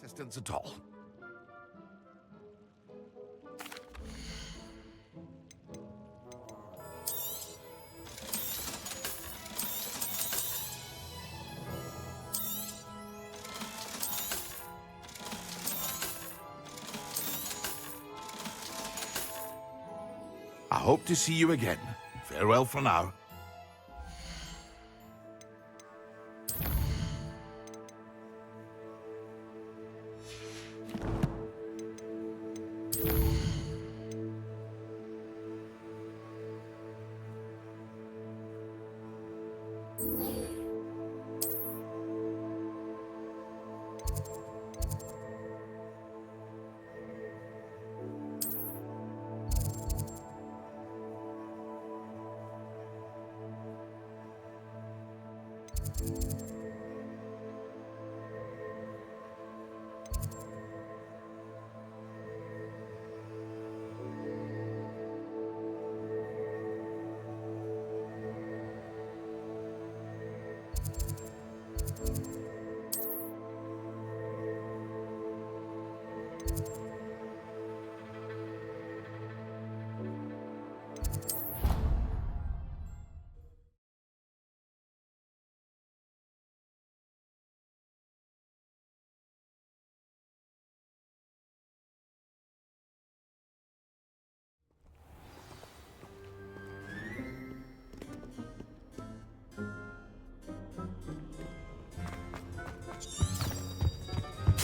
assistance at all. hope to see you again. Farewell for now.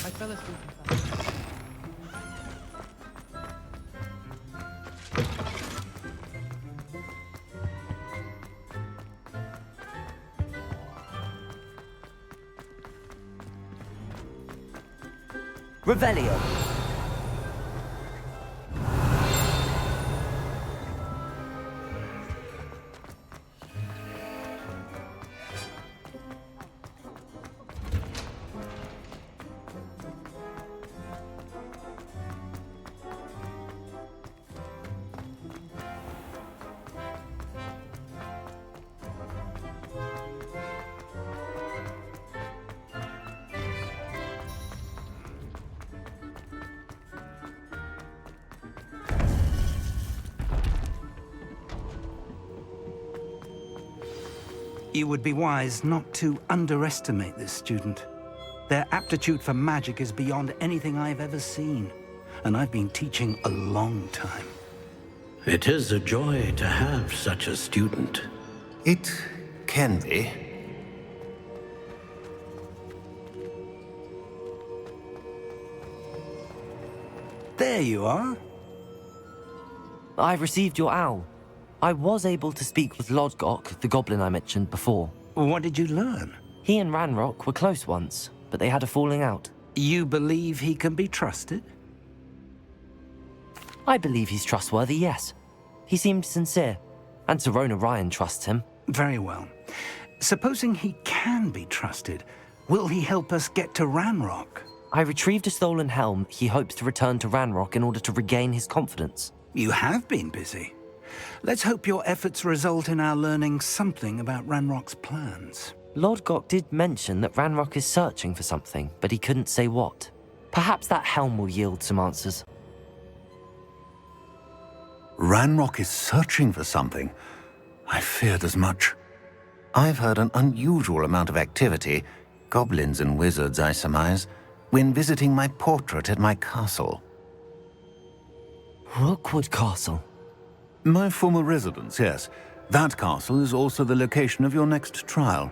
I fell asleep. Revelio. You would be wise not to underestimate this student. Their aptitude for magic is beyond anything I've ever seen, and I've been teaching a long time. It is a joy to have such a student. It can be. There you are. I received your owl. I was able to speak with Lodgok, the goblin I mentioned before. What did you learn? He and Ranrock were close once, but they had a falling out. You believe he can be trusted? I believe he's trustworthy, yes. He seemed sincere, and Serona Ryan trusts him. Very well. Supposing he can be trusted, will he help us get to Ranrock? I retrieved a stolen helm he hopes to return to Ranrock in order to regain his confidence. You have been busy. Let's hope your efforts result in our learning something about Ranrock's plans. Lodgok did mention that Ranrock is searching for something, but he couldn't say what. Perhaps that helm will yield some answers. Ranrock is searching for something. I feared as much. I've heard an unusual amount of activity, goblins and wizards, I surmise, when visiting my portrait at my castle. Rookwood Castle? My former residence, yes. That castle is also the location of your next trial.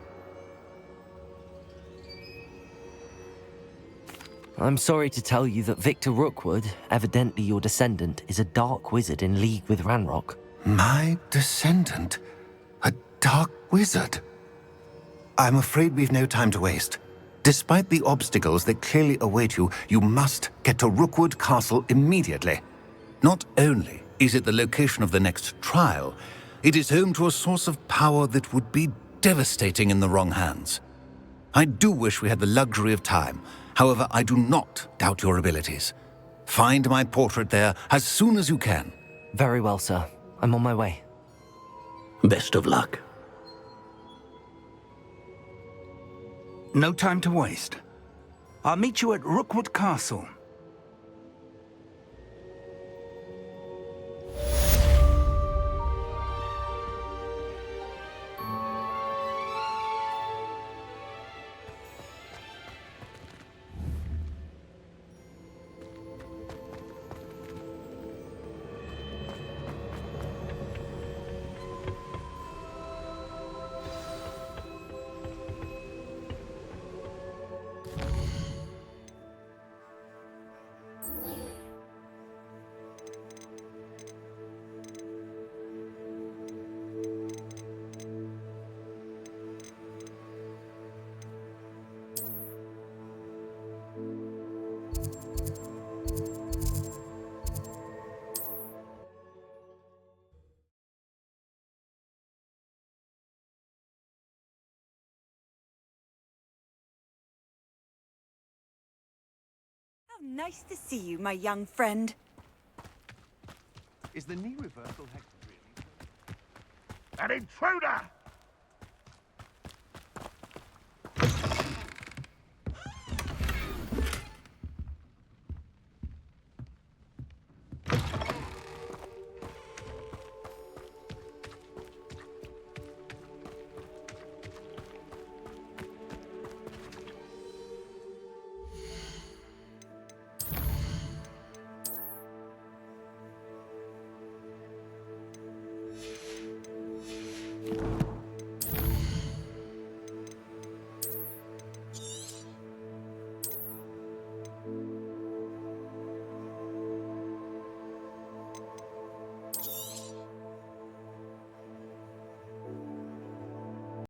I'm sorry to tell you that Victor Rookwood, evidently your descendant, is a dark wizard in league with Ranrock. My descendant? A dark wizard? I'm afraid we've no time to waste. Despite the obstacles that clearly await you, you must get to Rookwood Castle immediately. Not only is it the location of the next trial, it is home to a source of power that would be devastating in the wrong hands. I do wish we had the luxury of time. However, I do not doubt your abilities. Find my portrait there as soon as you can. Very well, sir. I'm on my way. Best of luck. No time to waste. I'll meet you at Rookwood Castle. Nice to see you, my young friend. Is the knee reversal hex really? An intruder!